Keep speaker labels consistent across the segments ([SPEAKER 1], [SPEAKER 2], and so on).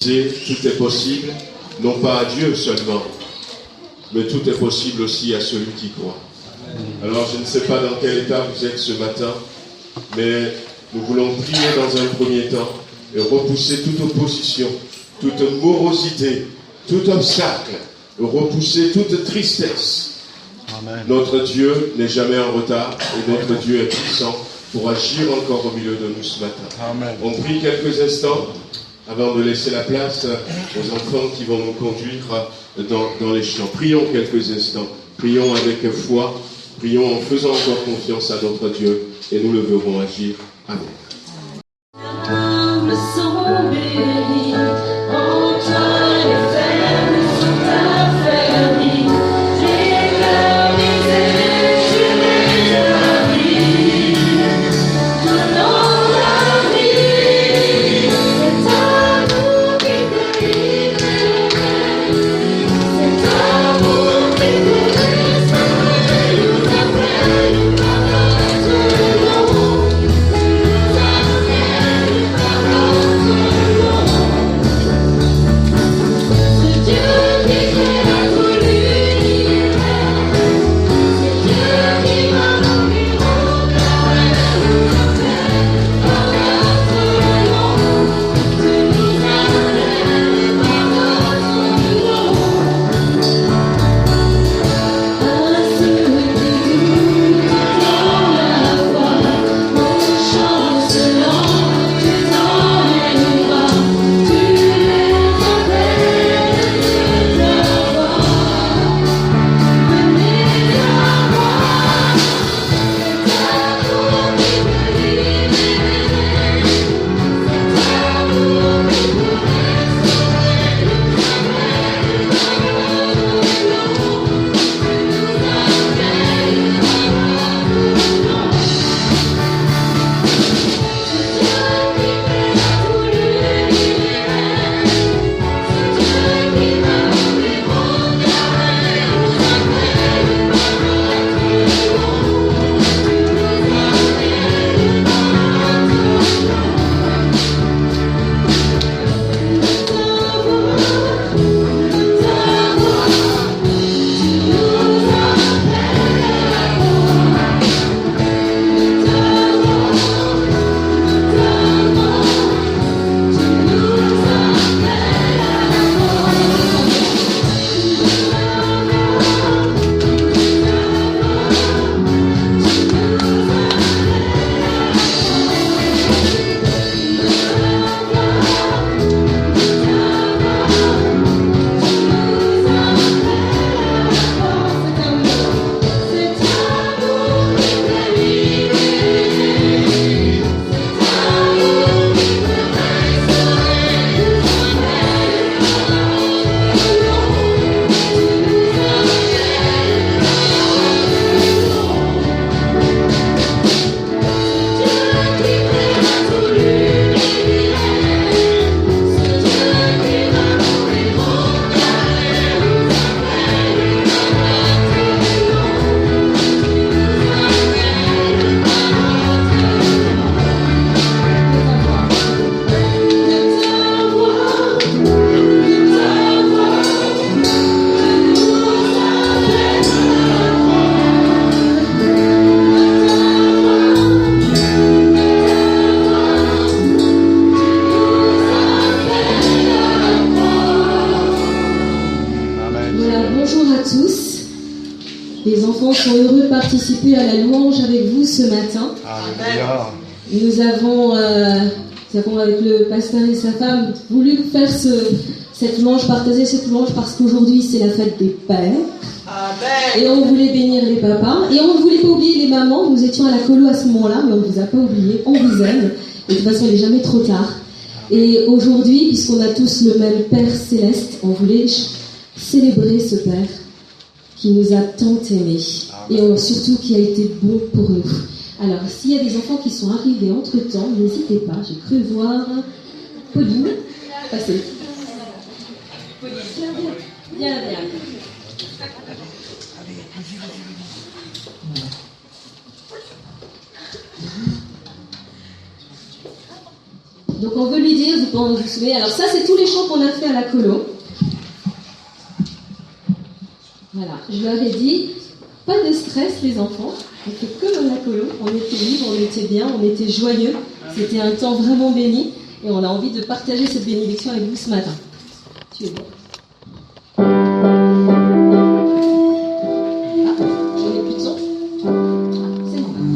[SPEAKER 1] Tout est possible, non pas à Dieu seulement, mais tout est possible aussi à celui qui croit. Alors je ne sais pas dans quel état vous êtes ce matin, mais nous voulons prier dans un premier temps et repousser toute opposition, toute morosité, tout obstacle, repousser toute tristesse. Amen. Notre Dieu n'est jamais en retard et notre Dieu est puissant pour agir encore au milieu de nous ce matin. Amen. On prie quelques instants avant de laisser la place aux enfants qui vont nous conduire dans les champs. Prions quelques instants. Prions avec foi. Prions en faisant encore confiance à notre Dieu. Et nous le verrons agir. Amen.
[SPEAKER 2] Participer à la louange avec vous ce matin. Alléluia. Nous avons avec le pasteur et sa femme voulu faire cette louange, partager cette louange parce qu'aujourd'hui c'est la fête des pères. Amen. Et on voulait bénir les papas et on ne voulait pas oublier les mamans. Nous étions à la colo à ce moment-là, mais on ne vous a pas oublié. On vous aime. Et de toute façon, il n'est jamais trop tard. Et aujourd'hui, puisqu'on a tous le même Père céleste, on voulait célébrer ce Père qui nous a tant aimés et surtout qui a été bon pour nous. Alors, s'il y a des enfants qui sont arrivés entre-temps, n'hésitez pas, j'ai cru voir Pauline passer. Pauline, viens. Donc on veut lui dire, vous vous souvenez, alors ça c'est tous les chants qu'on a fait à la colo. Voilà, je leur ai dit, pas de stress les enfants, on fait comme à la colo, on était libres, on était bien, on était joyeux, c'était un temps vraiment béni, et on a envie de partager cette bénédiction avec vous ce matin. Tu es bon. J'en ai plus de son. C'est normal.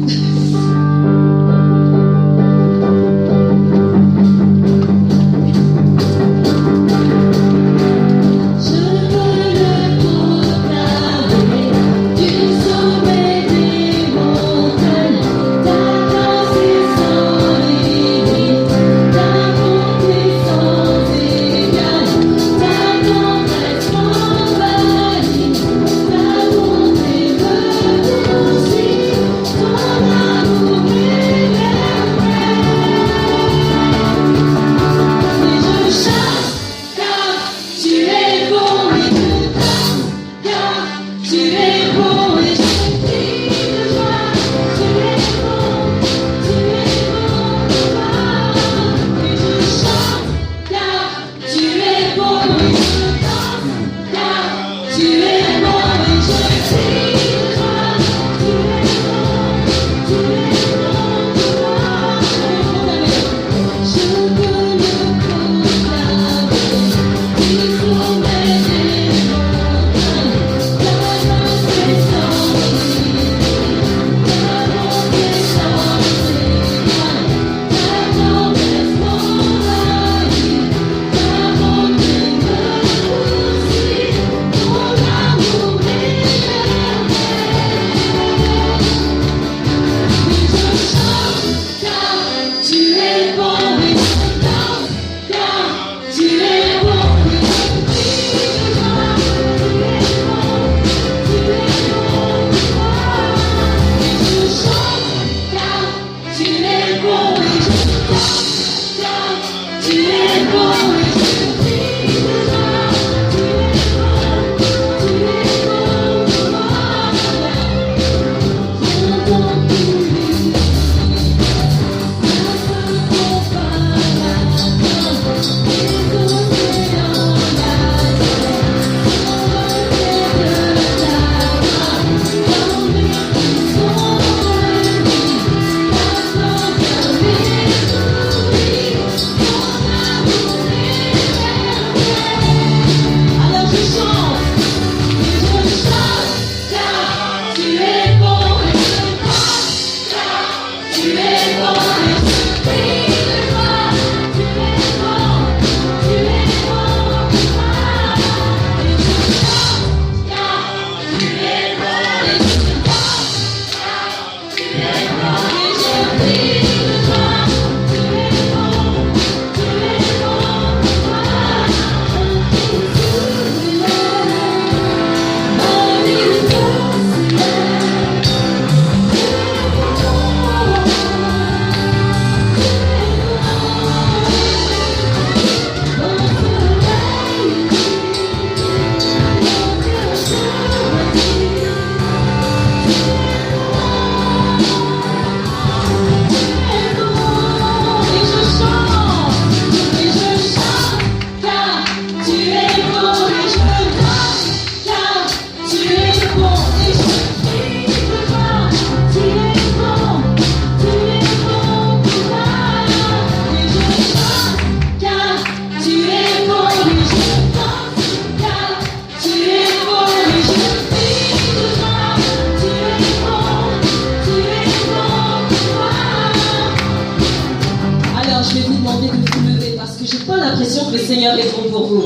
[SPEAKER 2] l'impression que le Seigneur est bon pour vous.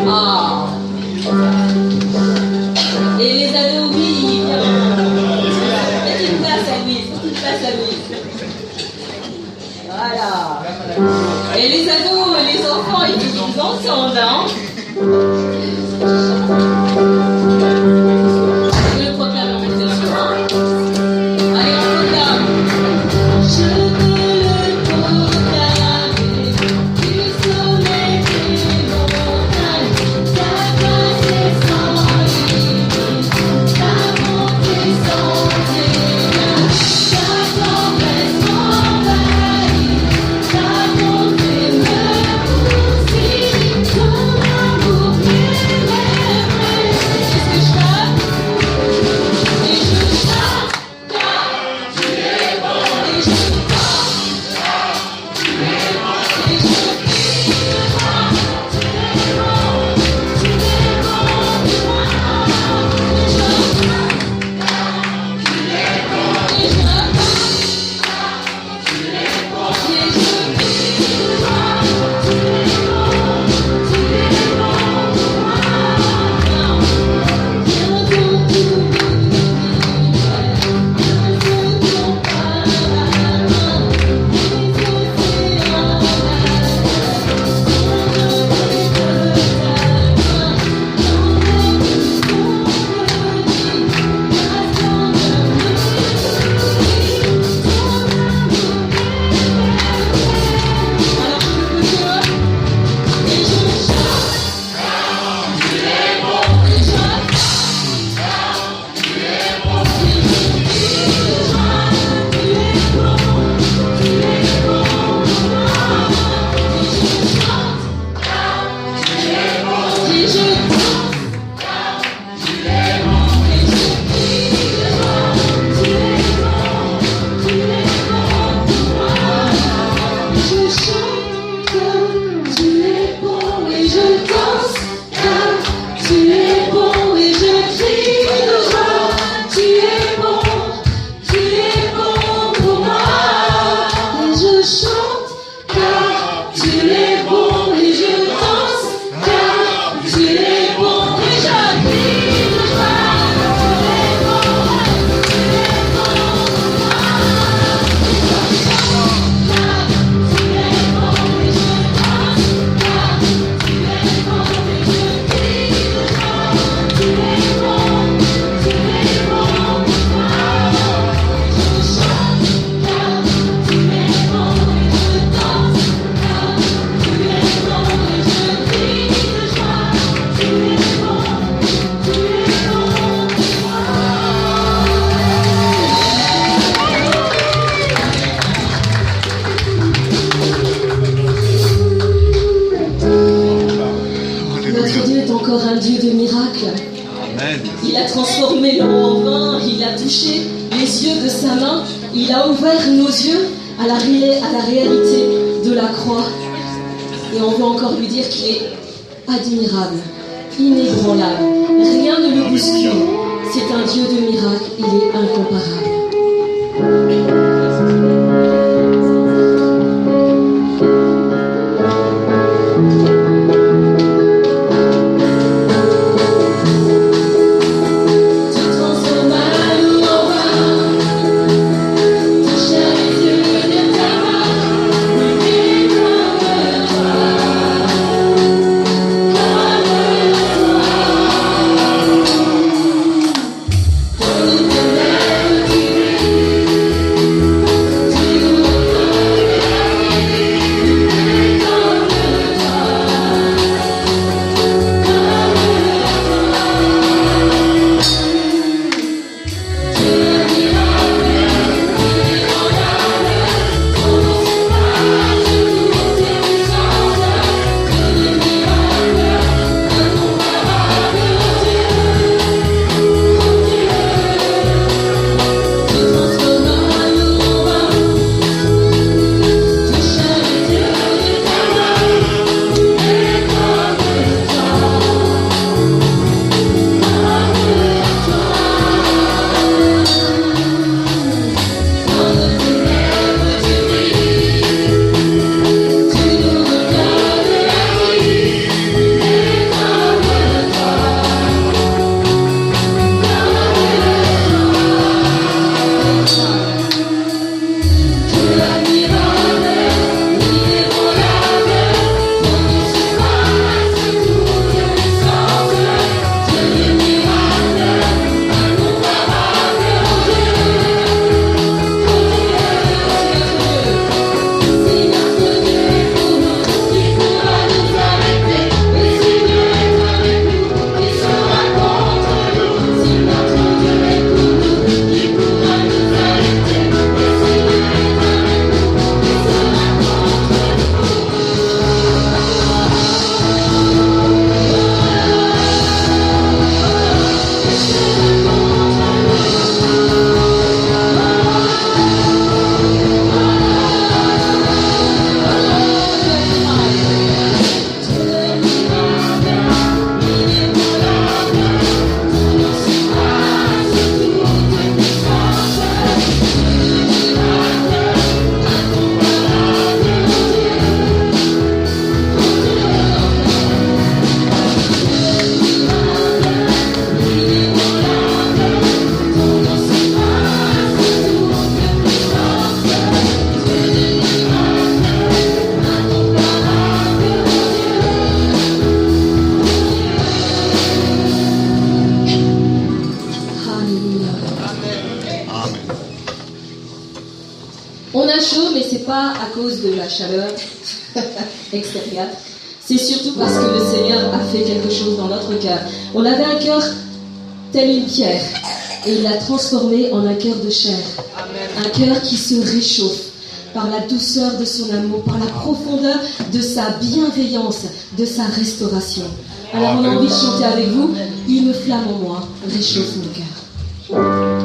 [SPEAKER 2] Ah. Et les ados, oui, faites une place à Louise, faites une place à Louise. Voilà. Et les ados, les enfants, ils vous entendent, hein. Je le proclame en fait. Allez, on proclame. Je veux le proclamer du sommet des montagnes. Ta grâce est sans limite, ta bonté sans égal, ta tendresse m'envahit, ta Dieu de miracles.
[SPEAKER 3] Amen.
[SPEAKER 2] Il a transformé l'eau en vin, il a touché les yeux de sa main, il a ouvert nos yeux à la réalité de la croix. Et on veut encore lui dire qu'il est admirable, inébranlable. Rien ne le bouscule. C'est un Dieu de miracles, il est incomparable. On a chaud, mais c'est pas à cause de la chaleur extérieure. C'est surtout parce que le Seigneur a fait quelque chose dans notre cœur. On avait un cœur tel une pierre, et il l'a transformé en un cœur de chair. Un cœur qui se réchauffe par la douceur de son amour, par la profondeur de sa bienveillance, de sa restauration. Alors on a envie de chanter avec vous. Une flamme en moi réchauffe mon cœur.
[SPEAKER 4] Une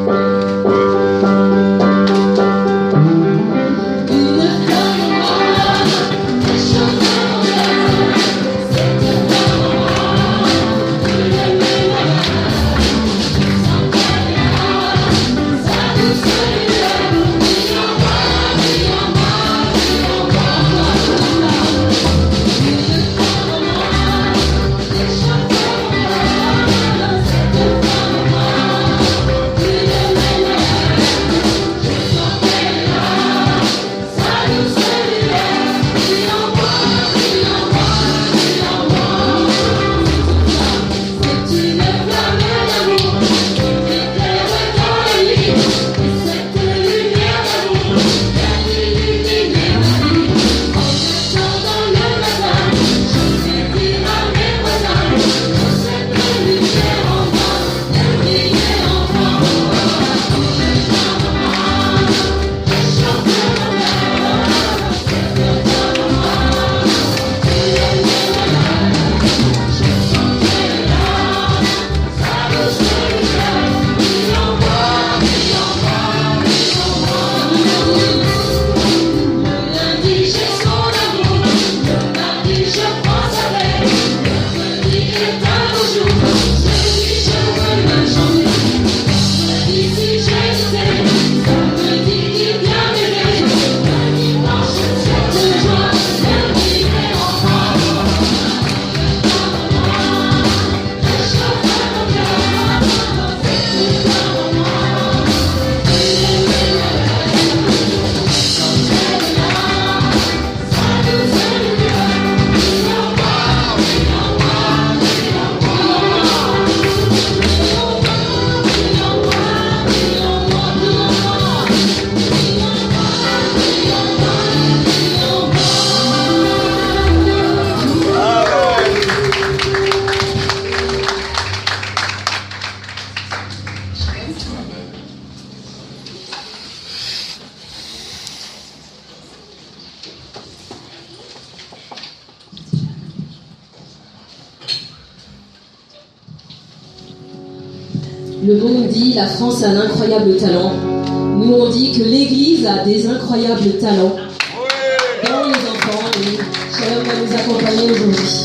[SPEAKER 2] le monde dit la France a un incroyable talent. Nous, on dit que l'Église a des incroyables talents dans les enfants. Et Shalom va nous accompagner aujourd'hui.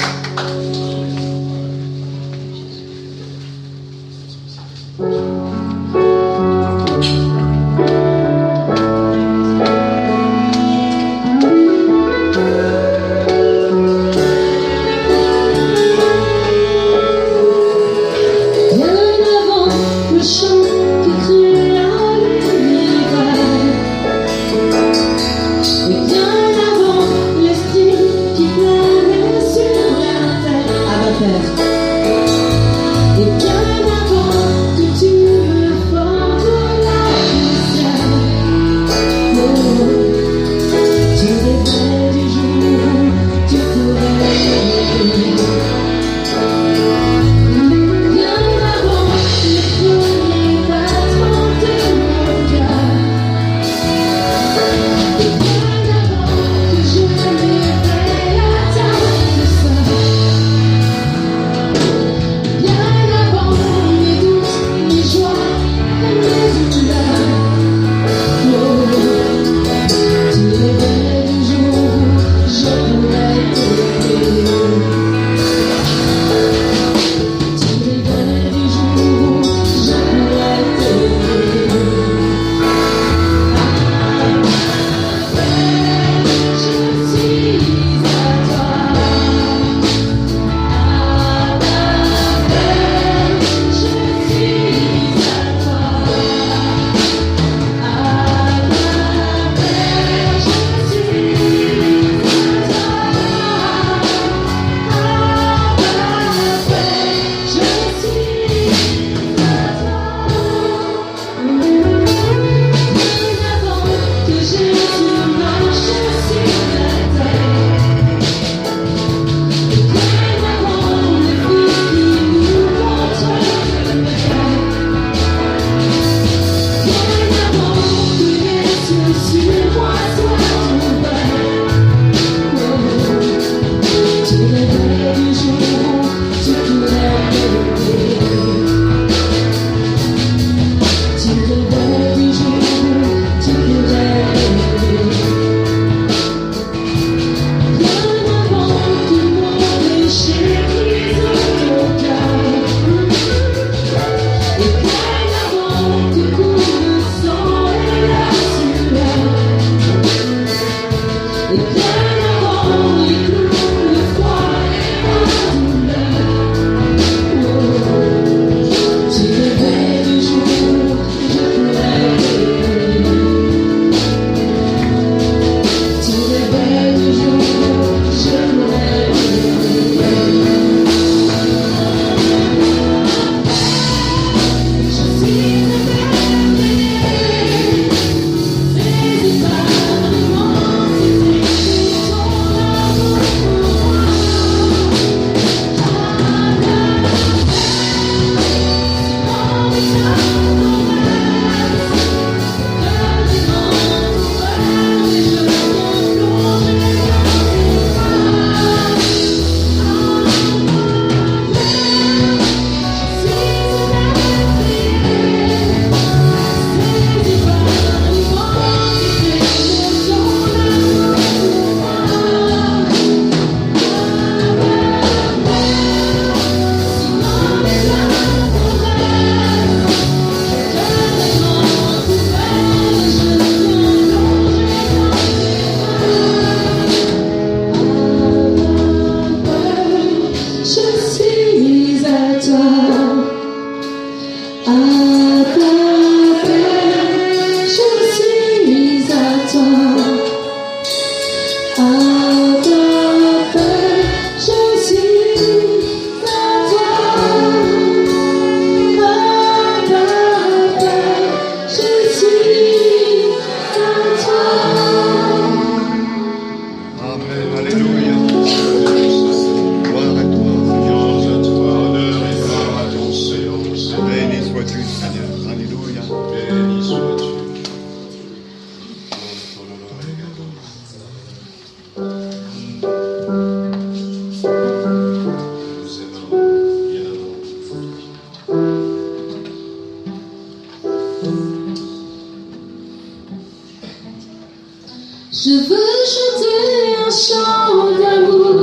[SPEAKER 2] Je veux chanter un chant d'amour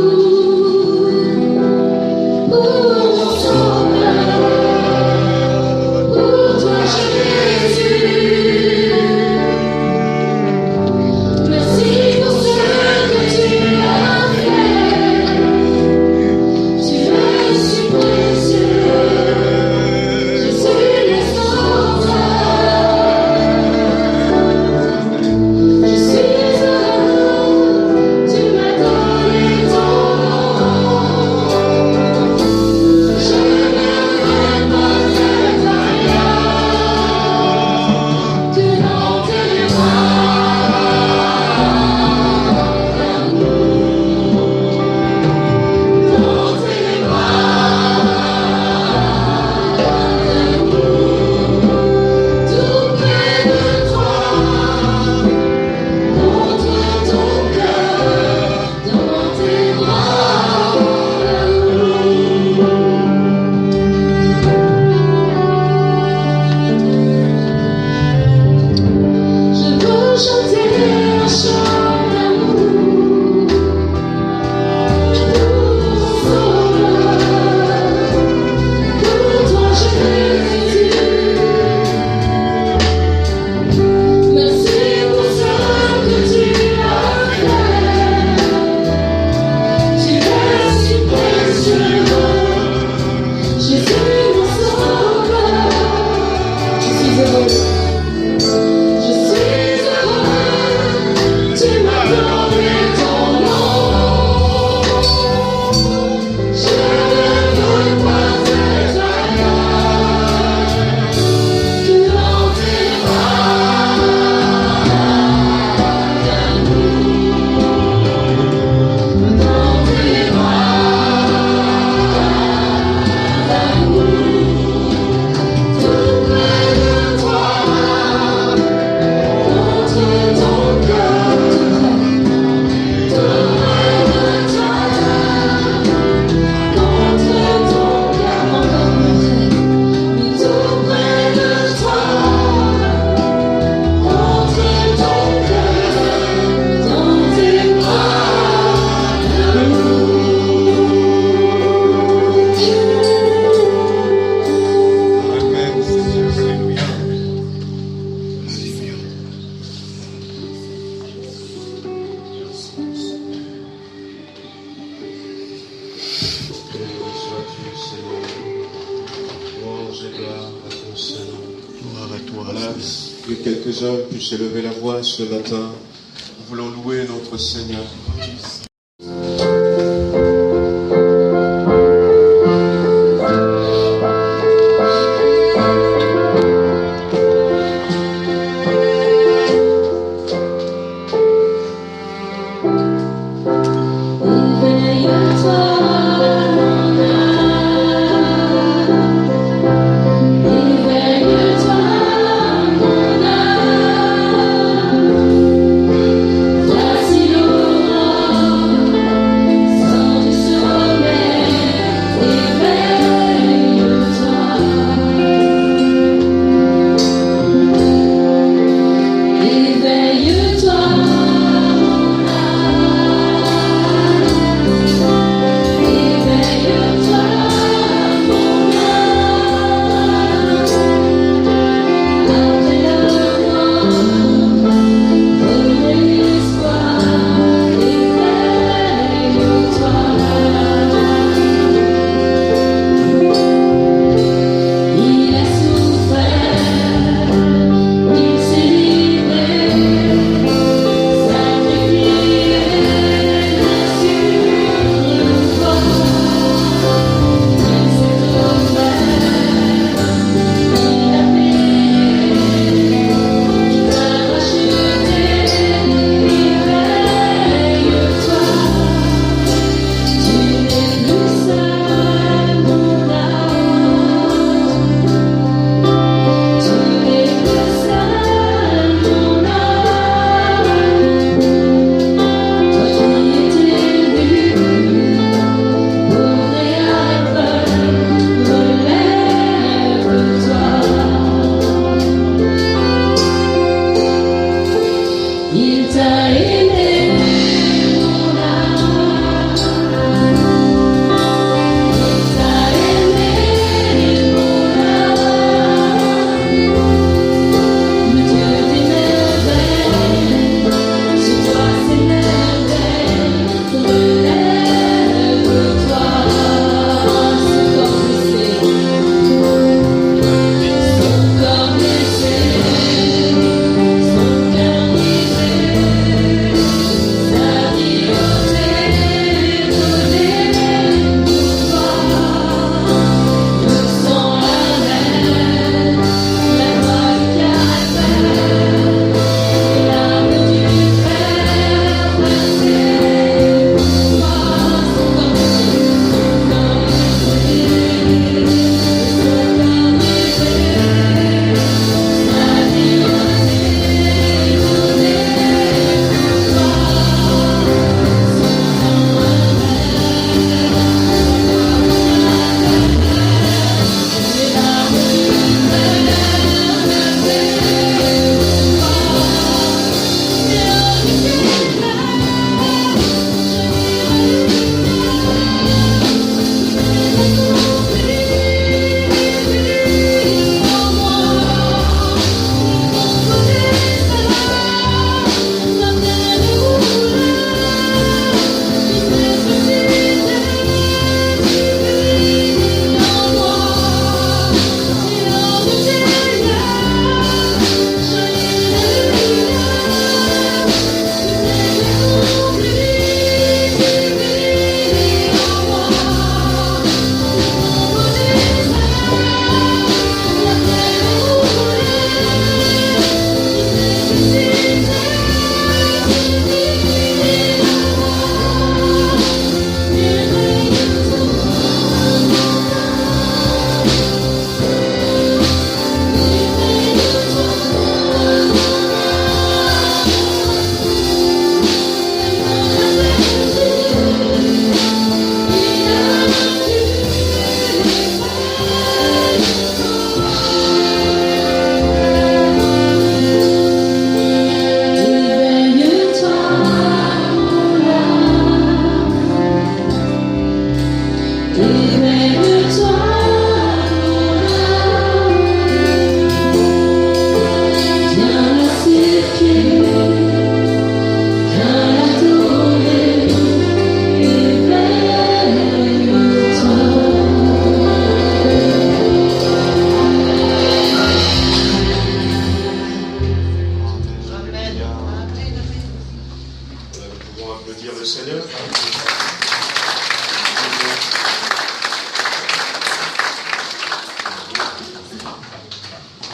[SPEAKER 2] pour mon sauveur, pour toi Jésus. Merci pour ce que tu as fait. Tu es si précieux. Je suis le sauveur. Je suis heureux. Tu m'as donné ton nom. Je ne veux pas être ailleurs que dans tes
[SPEAKER 1] Que quelques-uns puissent élever la voix ce matin. Nous voulons louer notre Seigneur.
[SPEAKER 2] Voici l'aurore.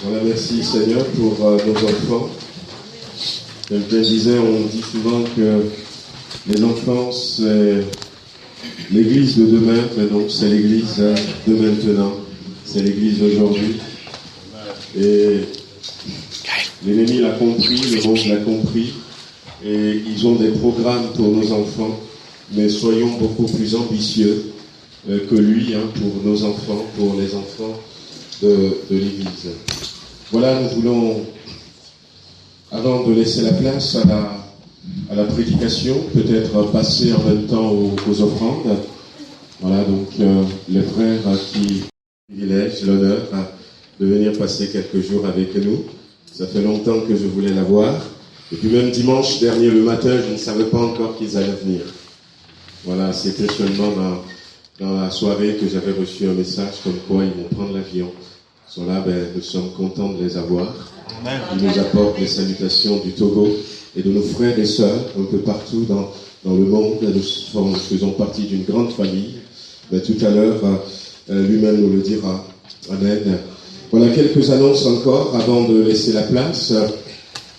[SPEAKER 1] Voilà, merci Seigneur pour nos enfants. Comme je le disais, on dit souvent que les enfants, c'est l'église de demain, mais donc c'est l'église de maintenant. C'est l'église d'aujourd'hui. Et l'ennemi l'a compris, le monde l'a compris. Et ils ont des programmes pour nos enfants. Mais soyons beaucoup plus ambitieux que lui, pour nos enfants, pour les enfants de l'église. Voilà, nous voulons, avant de laisser la place à la prédication, peut-être passer en même temps aux offrandes. Voilà, donc les frères qui privilègent l'honneur de venir passer quelques jours avec nous. Ça fait longtemps que je voulais l'avoir. Et puis même dimanche dernier, le matin, je ne savais pas encore qu'ils allaient venir. Voilà, c'était seulement dans la soirée que j'avais reçu un message comme quoi ils vont prendre l'avion. Ils sont là, nous sommes contents de les avoir. Amen. Ils nous apportent les salutations du Togo et de nos frères et sœurs un peu partout dans le monde. Nous faisons partie d'une grande famille. Tout à l'heure, lui-même nous le dira. Amen. Voilà quelques annonces encore avant de laisser la place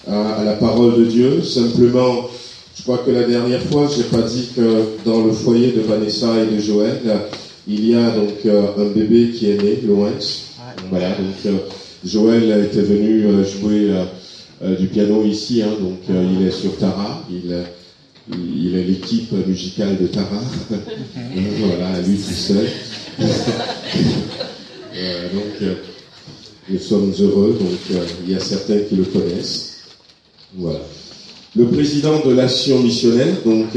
[SPEAKER 1] à la parole de Dieu. Simplement, je crois que la dernière fois, je n'ai pas dit que dans le foyer de Vanessa et de Joël, il y a donc un bébé qui est né, Loïs. Voilà, donc Joël était venu jouer du piano ici, donc il est sur Tara, il est l'équipe musicale de Tara. Voilà, lui tout seul. Donc nous sommes heureux, donc il y a certains qui le connaissent. Voilà. Le président de l'Action missionnaire, donc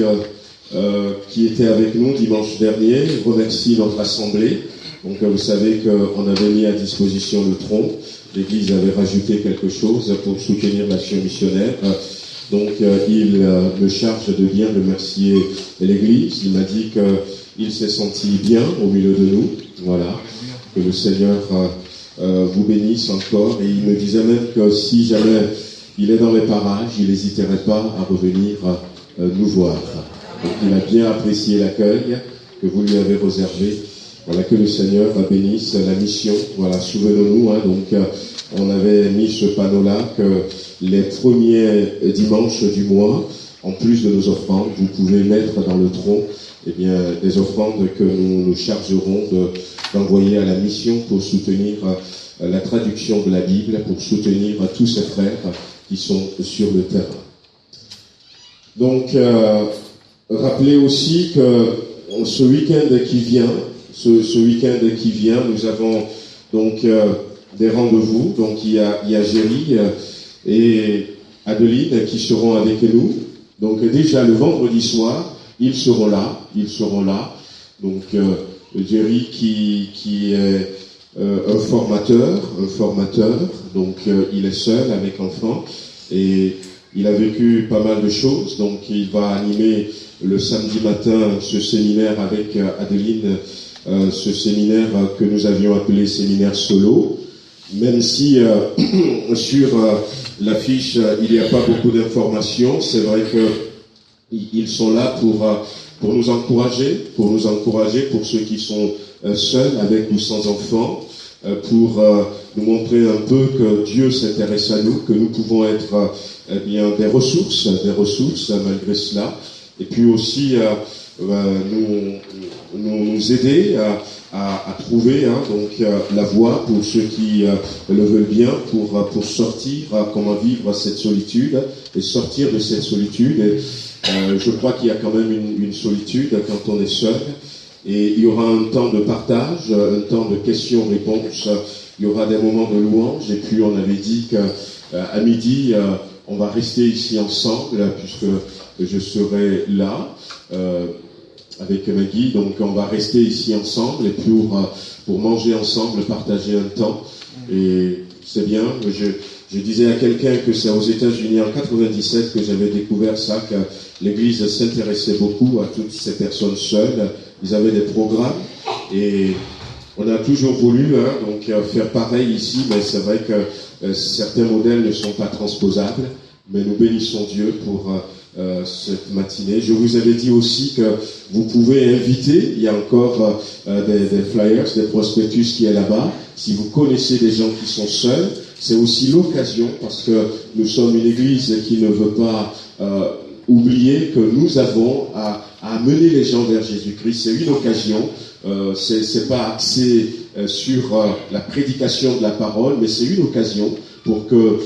[SPEAKER 1] qui était avec nous dimanche dernier, remercie notre assemblée. Donc vous savez qu'on avait mis à disposition le tronc. L'Église avait rajouté quelque chose pour soutenir l'Action missionnaire. Donc il me charge de bien remercier l'Église. Il m'a dit qu'il s'est senti bien au milieu de nous. Voilà. Que le Seigneur vous bénisse encore. Et il me disait même que si jamais il est dans les parages, il n'hésiterait pas à revenir nous voir. Donc il a bien apprécié l'accueil que vous lui avez réservé. Voilà, que le Seigneur bénisse la mission. Voilà, souvenons-nous, donc on avait mis ce panneau-là que les premiers dimanches du mois, en plus de nos offrandes, vous pouvez mettre dans le tronc des offrandes que nous nous chargerons d'envoyer à la mission pour soutenir la traduction de la Bible, pour soutenir tous ces frères qui sont sur le terrain. Donc, rappelez aussi que ce week-end qui vient, nous avons donc des rendez-vous. Donc il y a Géry et Adeline qui seront avec nous. Donc déjà le vendredi soir, ils seront là. Donc Géry qui est un formateur. Donc il est seul avec enfants et il a vécu pas mal de choses. Donc il va animer le samedi matin ce séminaire avec Adeline. Ce séminaire que nous avions appelé séminaire solo, même si sur l'affiche il n'y a pas beaucoup d'informations, c'est vrai qu'ils sont là pour nous encourager, pour ceux qui sont seuls, avec ou sans enfants, pour nous montrer un peu que Dieu s'intéresse à nous, que nous pouvons être des ressources malgré cela, et puis aussi nous aider à trouver la voie pour ceux qui le veulent bien, pour sortir, comment vivre cette solitude et sortir de cette solitude. Et, je crois qu'il y a quand même une solitude quand on est seul. Et il y aura un temps de partage, un temps de questions-réponses. Il y aura des moments de louange. Et puis on avait dit qu'à midi, on va rester ici ensemble puisque je serai là. avec Maggie. Donc on va rester ici ensemble et pour manger ensemble, partager un temps. Et c'est bien. Je disais à quelqu'un que c'est aux États-Unis en 97 que j'avais découvert ça, que l'Église s'intéressait beaucoup à toutes ces personnes seules. Ils avaient des programmes et on a toujours voulu donc faire pareil ici, mais c'est vrai que certains modèles ne sont pas transposables. Mais nous bénissons Dieu pour cette matinée. Je vous avais dit aussi que vous pouvez inviter, il y a encore des flyers, des prospectus qui est là-bas. Si vous connaissez des gens qui sont seuls, c'est aussi l'occasion, parce que nous sommes une église qui ne veut pas oublier que nous avons à amener les gens vers Jésus-Christ. C'est une occasion, c'est pas axé sur la prédication de la parole, mais c'est une occasion pour que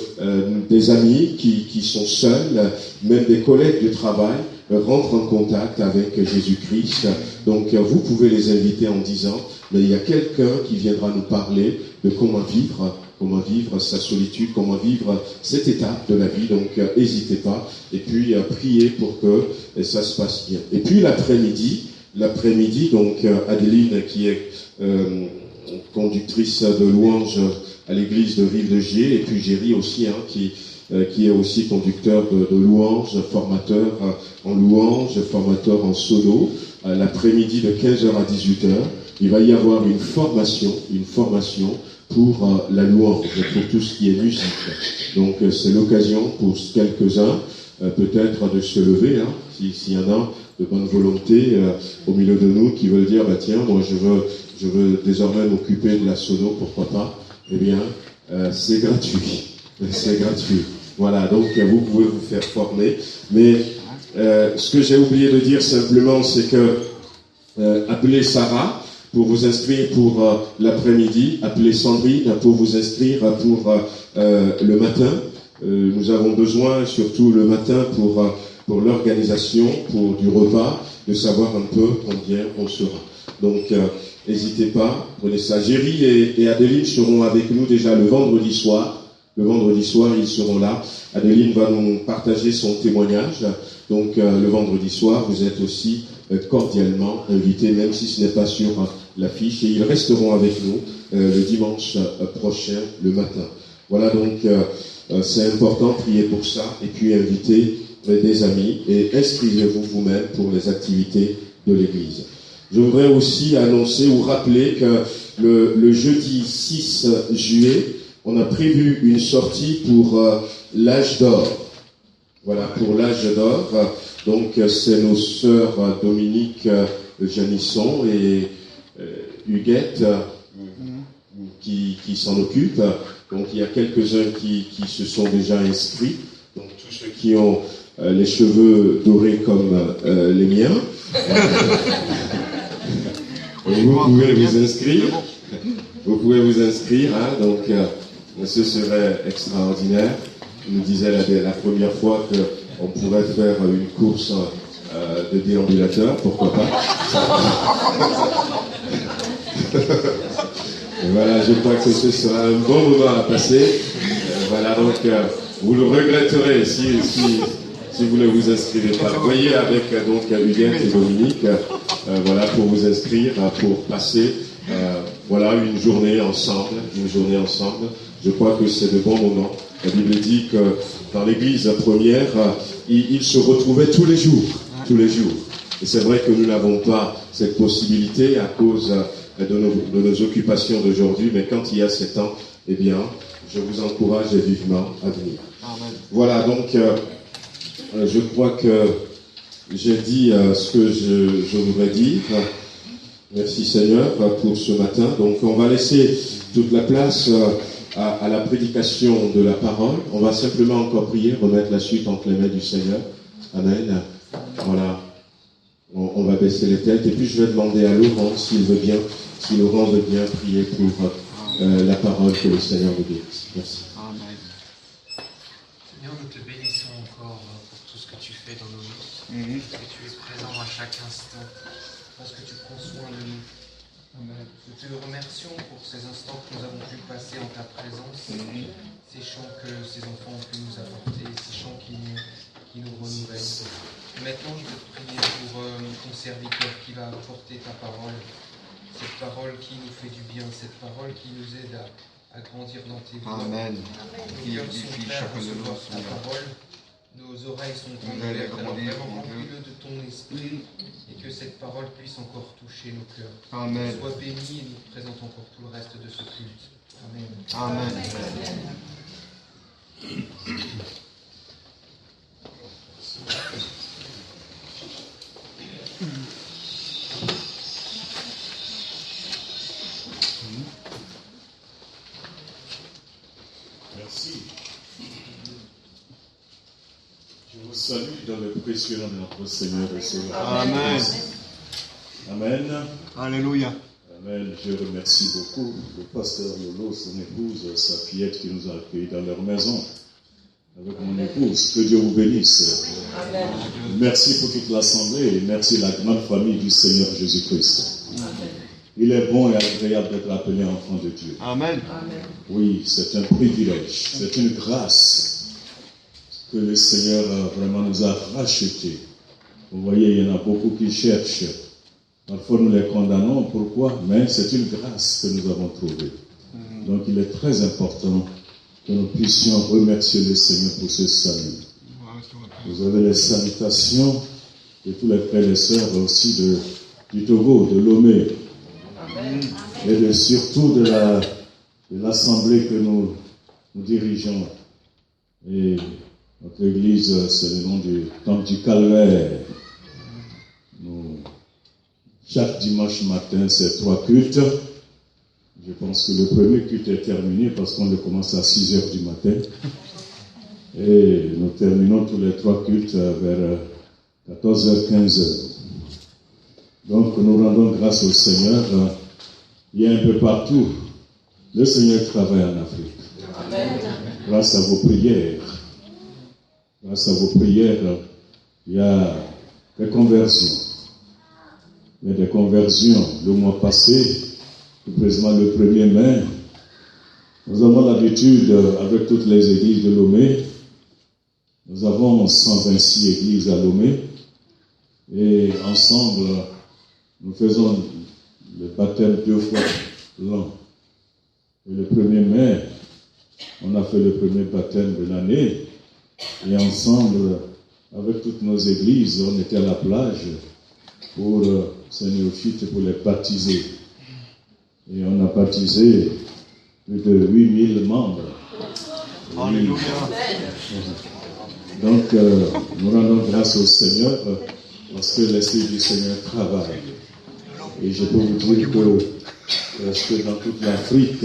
[SPEAKER 1] des amis qui sont seuls, même des collègues de travail, rentrent en contact avec Jésus-Christ. Donc vous pouvez les inviter en disant, mais il y a quelqu'un qui viendra nous parler de comment vivre sa solitude, comment vivre cette étape de la vie. Donc n'hésitez pas. Et puis priez pour que ça se passe bien. Et puis l'après-midi, donc Adeline qui est conductrice de louange à l'église de Rive-de-Gier, et puis Géry aussi, qui est aussi conducteur de louange, formateur en louange, formateur en sono. L'après-midi de 15h à 18h, il va y avoir une formation pour la louange, pour tout ce qui est musique. Donc c'est l'occasion pour quelques-uns peut-être de se lever, s'il y en a de bonne volonté au milieu de nous qui veulent dire, tiens, moi je veux désormais m'occuper de la sono, pourquoi pas. Eh bien, c'est gratuit. C'est gratuit. Voilà, donc vous pouvez vous faire former. Mais ce que j'ai oublié de dire simplement, c'est que appelez Sarah pour vous inscrire pour l'après-midi. Appelez Sandrine pour vous inscrire pour le matin. Nous avons besoin, surtout le matin, pour l'organisation, pour du repas, de savoir un peu combien on sera. Donc, n'hésitez pas, prenez ça. Géry et Adeline seront avec nous déjà le vendredi soir. Le vendredi soir, ils seront là. Adeline va nous partager son témoignage. Donc, le vendredi soir, vous êtes aussi cordialement invités, même si ce n'est pas sur l'affiche. Et ils resteront avec nous le dimanche prochain, le matin. Voilà, donc, c'est important, priez pour ça. Et puis, invitez des amis et inscrivez-vous vous-même pour les activités de l'Église. Je voudrais aussi annoncer ou rappeler que le jeudi 6 juillet, on a prévu une sortie pour l'âge d'or. Voilà, pour l'âge d'or. Donc, c'est nos sœurs Dominique Janisson et Huguette qui s'en occupent. Donc, il y a quelques-uns qui se sont déjà inscrits. Donc, tous ceux qui ont les cheveux dorés comme les miens. Vous pouvez vous inscrire. Vous pouvez vous inscrire, donc ce serait extraordinaire. Il nous disait la première fois qu'on pourrait faire une course de déambulateur, pourquoi pas. Et voilà, je crois que ce sera un bon moment à passer. Voilà, donc vous le regretterez si vous ne vous inscrivez pas. Voyez avec donc Huguette et Dominique, voilà, pour vous inscrire, pour passer voilà, une journée ensemble. Je crois que c'est de bons moments. La Bible dit que dans l'église première, ils se retrouvaient tous les jours. Et c'est vrai que nous n'avons pas cette possibilité à cause de nos occupations d'aujourd'hui, mais quand il y a ces temps, eh bien, je vous encourage vivement à venir. Amen. Voilà, donc, je crois que j'ai dit ce que je voudrais dire. Merci Seigneur pour ce matin. Donc on va laisser toute la place à la prédication de la parole. On va simplement encore prier, remettre la suite entre les mains du Seigneur. Amen. Voilà. On va baisser les têtes. Et puis je vais demander à Laurent si Laurent veut bien prier pour la parole que le Seigneur nous dit. Merci.
[SPEAKER 3] Amen. Seigneur, nous te bénissons encore pour tout ce que tu fais dans nos vies. Parce que tu es présent à chaque instant. Parce que tu prends soin de nous. Amen. Nous te remercions pour ces instants que nous avons pu passer en ta présence. Ces chants que ces enfants ont pu nous apporter, ces chants qui qui nous renouvelle. Maintenant, je veux te prier pour ton serviteur qui va apporter ta parole. Cette parole qui nous fait du bien, cette parole qui nous aide à grandir dans tes voies.
[SPEAKER 4] Amen.
[SPEAKER 3] Nos cœurs sont prêts à recevoir ta parole. Nos oreilles sont ouvertes. Alors vraiment remplis-le de ton esprit et que cette parole puisse encore toucher nos cœurs.
[SPEAKER 4] Amen.
[SPEAKER 3] Sois béni et nous présente encore tout le reste de ce culte. Amen.
[SPEAKER 4] Amen.
[SPEAKER 5] Merci. Je vous salue dans le précieux nom de notre Seigneur et Sauveur.
[SPEAKER 4] Amen.
[SPEAKER 5] Amen.
[SPEAKER 4] Alléluia.
[SPEAKER 5] Amen. Je remercie beaucoup le pasteur Lolo, son épouse, sa fillette qui nous a accueillis dans leur maison. Avec mon épouse, que Dieu vous bénisse. Amen. Merci pour toute l'assemblée et merci la grande famille du Seigneur Jésus-Christ. Il est bon et agréable d'être appelé enfant de Dieu.
[SPEAKER 4] Amen.
[SPEAKER 5] Oui, c'est un privilège, c'est une grâce que le Seigneur vraiment nous a rachetés. Vous voyez, il y en a beaucoup qui cherchent. Parfois nous les condamnons, pourquoi? Mais c'est une grâce que nous avons trouvée. Donc il est très important que nous puissions remercier le Seigneur pour ce salut. Vous avez les salutations de tous les frères et sœurs aussi du Togo, de Lomé, et surtout de l'assemblée que nous dirigeons. Et notre église, c'est le nom du Temple du Calvaire. Chaque dimanche matin, c'est 3 cultes. Je pense que le premier culte est terminé parce qu'on le commence à 6 heures du matin. Et nous terminons tous les 3 cultes vers 14h, 15h. Donc nous rendons grâce au Seigneur. Il y a un peu partout. Le Seigneur travaille en Afrique. Amen. Grâce à vos prières. Grâce à vos prières, il y a des conversions. Il y a des conversions. Le mois passé, plus précisément le 1er mai, nous avons l'habitude, avec toutes les églises de Lomé, nous avons 126 églises à Lomé, et ensemble, nous faisons le baptême 2 fois l'an. Et le 1er mai, on a fait le premier baptême de l'année, et ensemble, avec toutes nos églises, on était à la plage pour ces néophytes, pour les baptiser. Et on a baptisé plus de 8000 membres.
[SPEAKER 4] Alléluia.
[SPEAKER 5] Donc, nous rendons grâce au Seigneur parce que l'Esprit du Seigneur travaille. Et je peux vous dire que dans toute l'Afrique,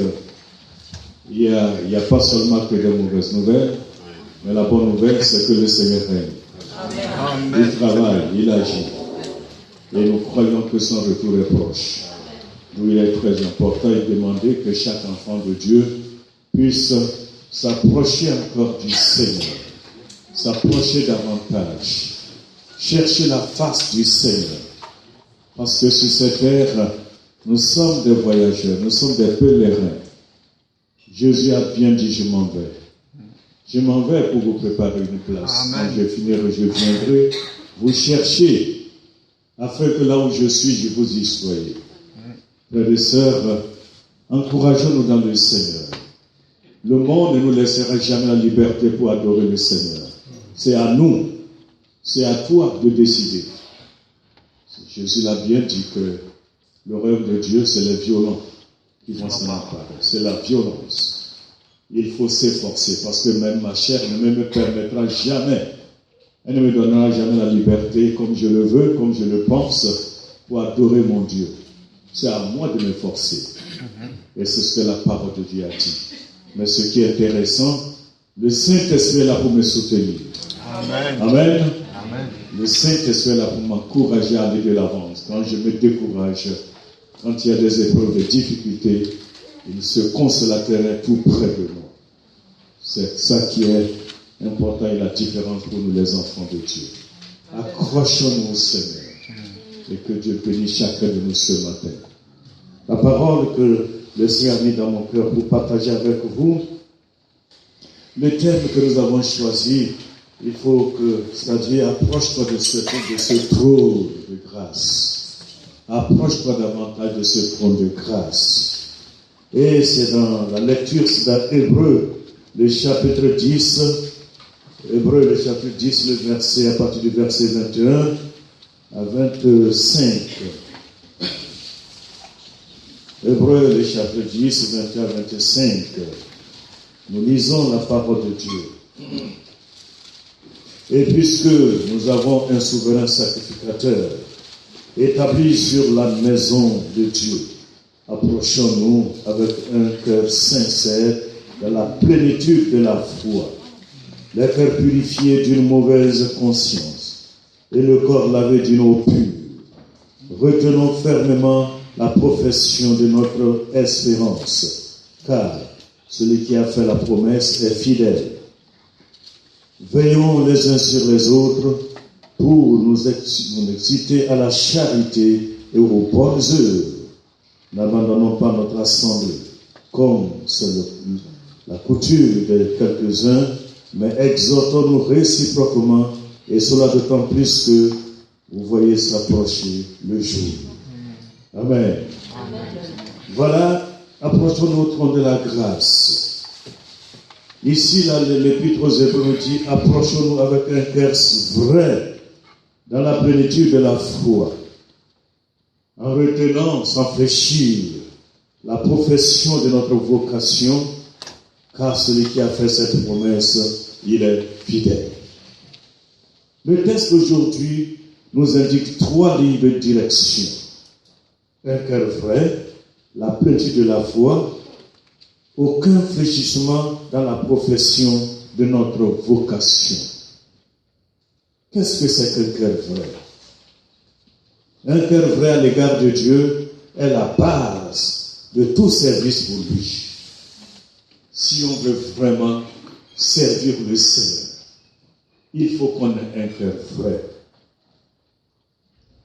[SPEAKER 5] il n'y a pas seulement que des mauvaises nouvelles, mais la bonne nouvelle, c'est que le Seigneur règne.
[SPEAKER 4] Amen.
[SPEAKER 5] Il travaille, il agit. Et nous croyons que son retour est proche. D'où il est très important et demander que chaque enfant de Dieu puisse s'approcher encore du Seigneur, s'approcher davantage, chercher la face du Seigneur. Parce que sur cette terre, nous sommes des voyageurs, nous sommes des pèlerins. Jésus a bien dit, je m'en vais. Je m'en vais pour vous préparer une place.
[SPEAKER 4] Amen.
[SPEAKER 5] Quand je finirai, je viendrai vous chercher, afin que là où je suis, je vous y soyez. Frères et sœurs, encourageons-nous dans le Seigneur. Le monde ne nous laissera jamais la liberté pour adorer le Seigneur. C'est à nous, c'est à toi de décider. Jésus l'a bien dit que le rêve de Dieu, c'est les violents qui vont s'en emparer. C'est la violence. Il faut s'efforcer parce que même ma chair ne me permettra jamais, elle ne me donnera jamais la liberté comme je le veux, comme je le pense, pour adorer mon Dieu. C'est à moi de m'efforcer. Et c'est ce que la parole de Dieu a dit. Mais ce qui est intéressant, le Saint-Esprit est là pour me soutenir.
[SPEAKER 4] Amen.
[SPEAKER 5] Amen.
[SPEAKER 4] Amen.
[SPEAKER 5] Le Saint-Esprit est là pour m'encourager à aller de l'avant. Quand je me décourage, quand il y a des épreuves, des difficultés, il se consolaterait tout près de moi. C'est ça qui est important et la différence pour nous les enfants de Dieu. Accrochons-nous au Seigneur et que Dieu bénisse chacun de nous ce matin. La parole que le Seigneur a mis dans mon cœur pour partager avec vous, le thème que nous avons choisi, il faut que, c'est-à-dire, approche-toi de ce trône de grâce. Approche-toi davantage de ce trône de grâce. Et c'est dans la lecture, c'est dans Hébreux, le chapitre 10, Hébreux, le chapitre 10, le verset, à partir du verset 21 à 25. Hébreux, le chapitre 10, 21 à 25. Nous lisons la parole de Dieu. Et puisque nous avons un souverain sacrificateur établi sur la maison de Dieu, approchons-nous avec un cœur sincère dans la plénitude de la foi, le cœur purifié d'une mauvaise conscience et le corps lavé d'une eau pure. Retenons fermement la profession de notre espérance, car celui qui a fait la promesse est fidèle. Veillons les uns sur les autres pour nous exciter à la charité et aux bonnes œuvres. N'abandonnons pas notre assemblée, comme c'est la coutume de quelques-uns, mais exhortons-nous réciproquement, et cela d'autant plus que vous voyez s'approcher le jour. Amen. Amen. Voilà, approchons-nous au trône de la grâce. Ici, l'Épître aux Hébreux nous dit, approchons-nous avec un cœur vrai, dans la plénitude de la foi, en retenant sans fléchir la profession de notre vocation, car celui qui a fait cette promesse, il est fidèle. Le texte d'aujourd'hui nous indique 3 lignes de direction. Un cœur vrai, la plénitude de la foi, aucun fléchissement dans la profession de notre vocation. Qu'est-ce que c'est qu'un cœur vrai? Un cœur vrai à l'égard de Dieu est la base de tout service pour lui. Si on veut vraiment servir le Seigneur, il faut qu'on ait un cœur vrai.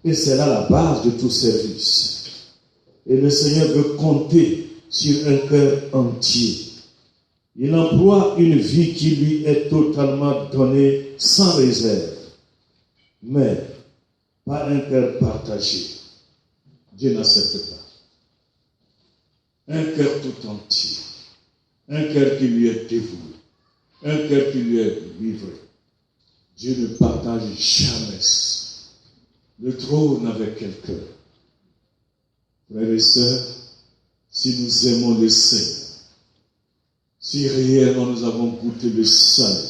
[SPEAKER 5] Et c'est là la base de tout service. Et le Seigneur veut compter sur un cœur entier. Il emploie une vie qui lui est totalement donnée sans réserve, mais pas un cœur partagé. Dieu n'accepte pas. Un cœur tout entier, un cœur qui lui est dévoué, un cœur qui lui est livré. Dieu ne partage jamais le trône avec quelqu'un. Frères et sœurs, si nous aimons le Seigneur, si réellement nous avons goûté le salut,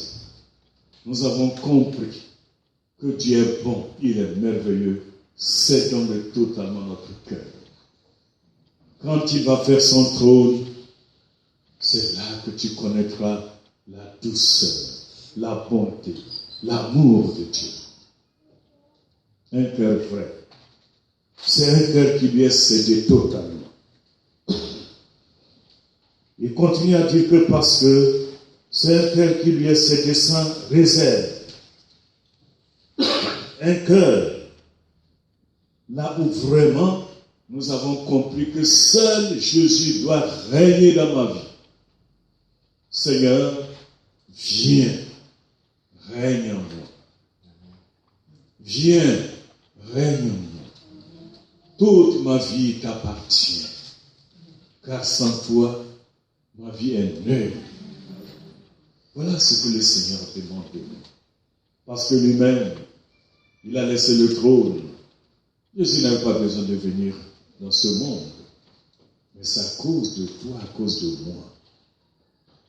[SPEAKER 5] nous avons compris que Dieu est bon, il est merveilleux, cédons-le totalement notre cœur. Quand il va faire son trône, c'est là que tu connaîtras la douceur, la bonté, l'amour de Dieu. Un cœur vrai. C'est un cœur qui lui est cédé totalement. Il continue à dire que parce que c'est un cœur qui lui est cédé sans réserve. Un cœur là où vraiment nous avons compris que seul Jésus doit régner dans ma vie. Seigneur, viens, règne en moi. Viens, règne en moi. Toute ma vie t'appartient, car sans toi, ma vie est neuve. Voilà ce que le Seigneur demande de nous. Parce que lui-même, il a laissé le trône. Jésus n'avait pas besoin de venir dans ce monde. Mais c'est à cause de toi, à cause de moi,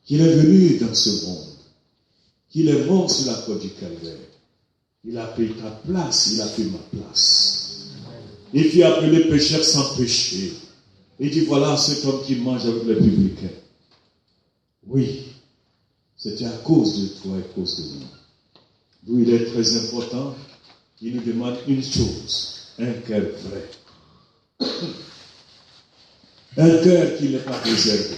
[SPEAKER 5] qu'il est venu dans ce monde. Qu'il est mort sur la croix du Calvaire. Il a payé ta place, il a payé ma place. Il fit appeler pécheur sans péché. Il dit, voilà cet homme qui mange avec les publicains. Oui, c'était à cause de toi et à cause de moi. D'où il est très important, il nous demande une chose, un cœur vrai. Un cœur qui n'est pas réservé.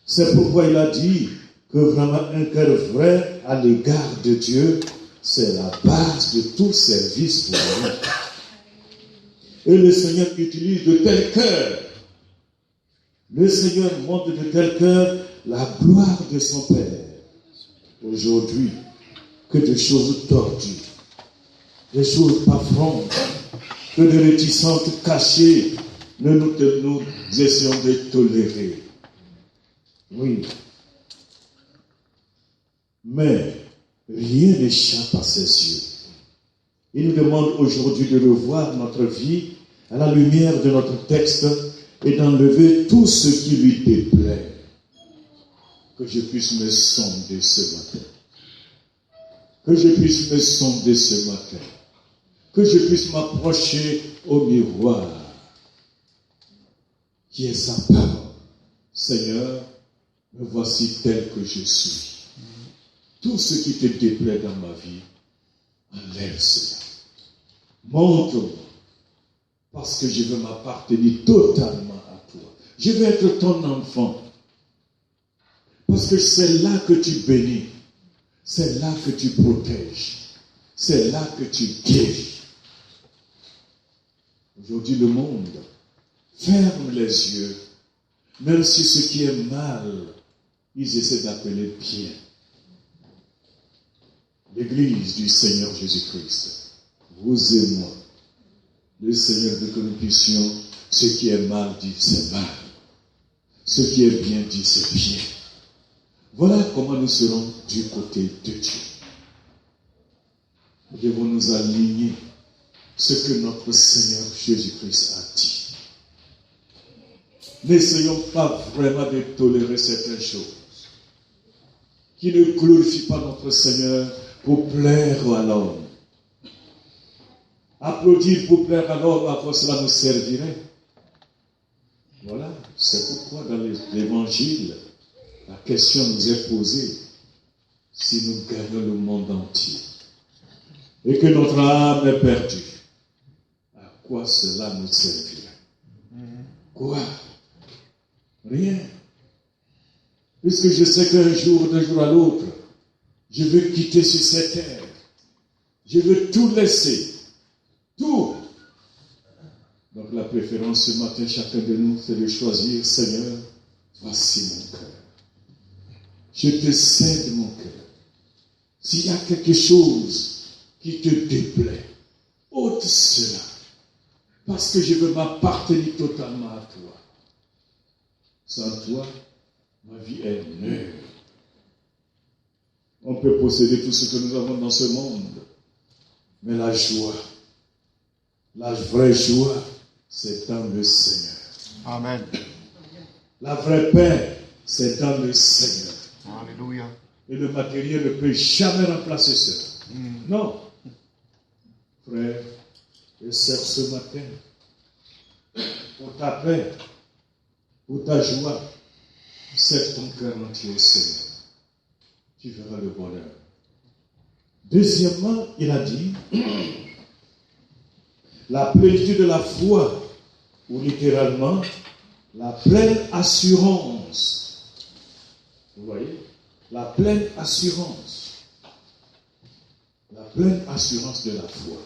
[SPEAKER 5] C'est pourquoi il a dit que vraiment un cœur vrai à l'égard de Dieu, c'est la base de tout service pour nous. Et le Seigneur utilise de tels cœurs. Le Seigneur montre de tel cœur la gloire de son Père. aujourd'hui que des choses tordues, des choses pas franches, que des réticences cachées, nous essayons de tolérer. Oui. Mais rien n'échappe à ses yeux. Il nous demande aujourd'hui de revoir notre vie à la lumière de notre texte et d'enlever tout ce qui lui déplaît. Que je puisse me sonder ce matin. Que je puisse me sonder ce matin. Que je puisse m'approcher au miroir qui est sa parole. Seigneur, me voici tel que je suis. Tout ce qui te déplaît dans ma vie, enlève cela. Montre-moi, parce que je veux m'appartenir totalement à toi. Je veux être ton enfant, parce que c'est là que tu bénis, c'est là que tu protèges, c'est là que tu guéris. Aujourd'hui, le monde ferme les yeux, même si ce qui est mal, ils essaient d'appeler bien. L'Église du Seigneur Jésus-Christ, vous et moi, le Seigneur veut que nous puissions, ce qui est mal dit, c'est mal. Ce qui est bien dit, c'est bien. Voilà comment nous serons du côté de Dieu. Nous devons nous aligner ce que notre Seigneur Jésus-Christ a dit. N'essayons pas vraiment de tolérer certaines choses qui ne glorifient pas notre Seigneur pour plaire à l'homme. Applaudir pour plaire à l'homme, après cela nous servirait. Voilà, c'est pourquoi dans l'Évangile, la question nous est posée, si nous gagnons le monde entier et que notre âme est perdue, à quoi cela nous servirait? Quoi? Rien. Puisque je sais qu'un jour, d'un jour à l'autre, je veux quitter sur cette terre. Je veux tout laisser. Tout. Donc la préférence ce matin, chacun de nous, c'est de choisir, Seigneur, voici mon cœur. Je te cède mon cœur. S'il y a quelque chose qui te déplaît, ôte cela. Parce que je veux m'appartenir totalement à toi. Sans toi, ma vie est neuve. On peut posséder tout ce que nous avons dans ce monde. Mais la joie, la vraie joie, c'est dans le Seigneur.
[SPEAKER 4] Amen.
[SPEAKER 5] La vraie paix, c'est dans le Seigneur.
[SPEAKER 4] Alléluia.
[SPEAKER 5] Et le matériel ne peut jamais remplacer cela. Non. Frère et sœur, ce matin, pour ta paix, pour ta joie, cède ton cœur entier au Seigneur. Tu verras le bonheur. Deuxièmement, il a dit, la plénitude de la foi, ou littéralement, la pleine assurance. Vous voyez? La pleine assurance. La pleine assurance de la foi.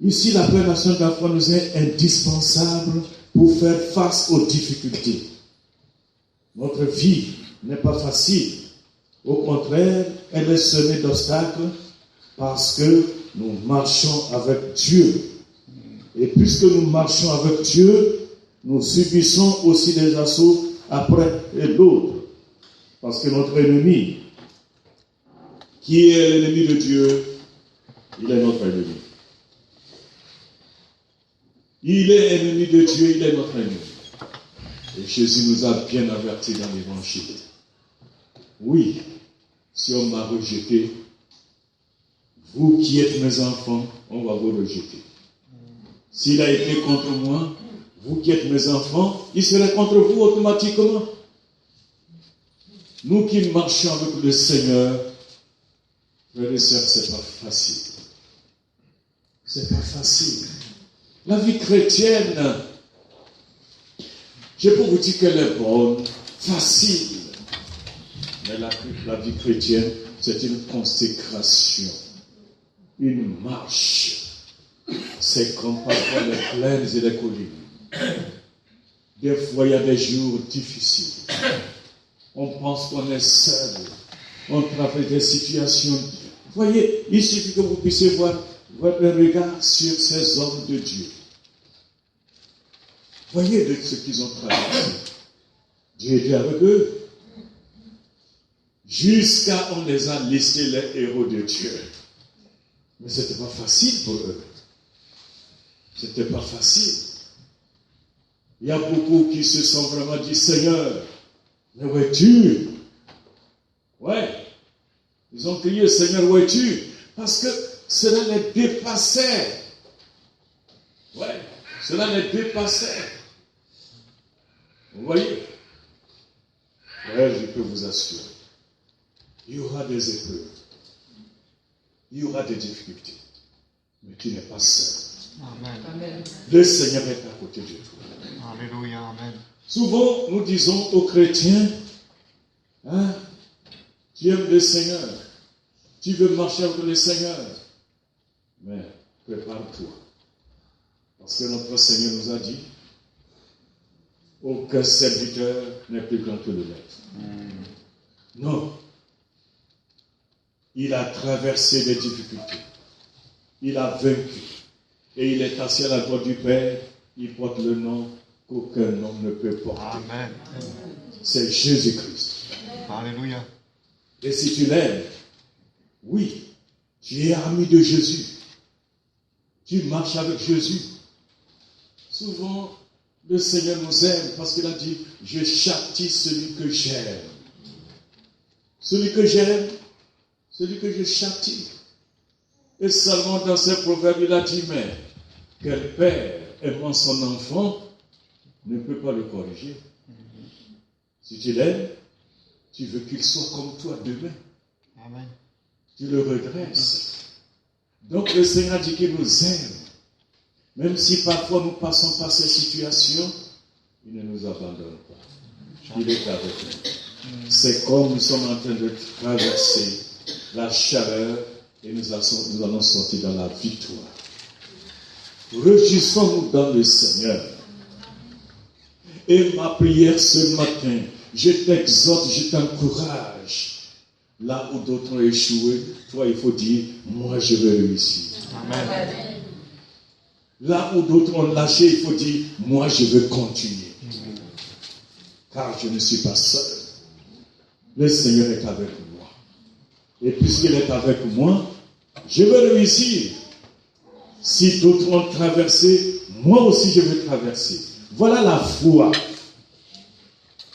[SPEAKER 5] Ici, la pleine assurance de la foi nous est indispensable pour faire face aux difficultés. Notre vie n'est pas facile. Au contraire, elle est semée d'obstacles parce que nous marchons avec Dieu. Et puisque nous marchons avec Dieu, nous subissons aussi des assauts après et d'autres. Parce que notre ennemi, qui est l'ennemi de Dieu, il est notre ennemi. Il est ennemi de Dieu, il est notre ennemi. Et Jésus nous a bien avertis dans l'Évangile. Oui, si on m'a rejeté, vous qui êtes mes enfants, on va vous rejeter. S'il a été contre moi, vous qui êtes mes enfants, il serait contre vous automatiquement. Nous qui marchons avec le Seigneur, frères et sœurs, c'est pas facile. C'est pas facile. La vie chrétienne, je peux vous dire qu'elle est bonne, facile. Mais la vie chrétienne, c'est une consécration, une marche. C'est comme parfois les plaines et les collines. Des fois, il y a des jours difficiles. On pense qu'on est seul. On traverse des situations. Voyez, il suffit que vous puissiez voir votre regard sur ces hommes de Dieu. Voyez de ce qu'ils ont traversé. Dieu était avec eux. Jusqu'à on les a listés les héros de Dieu. Mais ce n'était pas facile pour eux. Ce n'était pas facile. Il y a beaucoup qui se sont vraiment dit, Seigneur, mais où es-tu? Ouais. Ils ont crié, Seigneur, où es-tu? Parce que cela les dépassait. Ouais. Cela les dépassait. Vous voyez? Ouais, je peux vous assurer. Il y aura des épreuves. Il y aura des difficultés. Mais tu n'es pas seul.
[SPEAKER 4] Amen.
[SPEAKER 5] Le Seigneur est à côté de toi.
[SPEAKER 4] Alléluia. Amen.
[SPEAKER 5] Souvent, nous disons aux chrétiens, hein, tu aimes le Seigneur, tu veux marcher avec le Seigneur, mais prépare-toi. Parce que notre Seigneur nous a dit, aucun serviteur n'est plus grand que le maître. Non. Il a traversé des difficultés. Il a vaincu. Et il est assis à la droite du Père. Il porte le nom qu'aucun homme ne peut porter.
[SPEAKER 4] Amen.
[SPEAKER 5] C'est Jésus-Christ.
[SPEAKER 4] Alléluia.
[SPEAKER 5] Et si tu l'aimes, oui, tu es ami de Jésus. Tu marches avec Jésus. Souvent, le Seigneur nous aime parce qu'il a dit, je châtie celui que j'aime. Celui que j'aime, celui que je châtie. Et seulement dans ces proverbes, il a dit, mais quel père aimant son enfant ne peut pas le corriger. Si tu l'aimes, tu veux qu'il soit comme toi demain.
[SPEAKER 4] Amen.
[SPEAKER 5] Tu le redresses. Donc le Seigneur dit qu'il nous aime. Même si parfois nous passons par ces situations, il ne nous abandonne pas. Il est avec nous. C'est comme nous sommes en train de traverser la chaleur et nous allons sortir dans la victoire. Réjouissons-nous dans le Seigneur. Et ma prière ce matin, je t'exhorte, je t'encourage. Là où d'autres ont échoué, toi il faut dire, moi je vais réussir.
[SPEAKER 4] Amen.
[SPEAKER 5] Là où d'autres ont lâché, il faut dire, moi je veux continuer. Car je ne suis pas seul. Le Seigneur est avec moi. Et puisqu'il est avec moi, je vais réussir. Si d'autres ont traversé, moi aussi je vais traverser. Voilà la foi.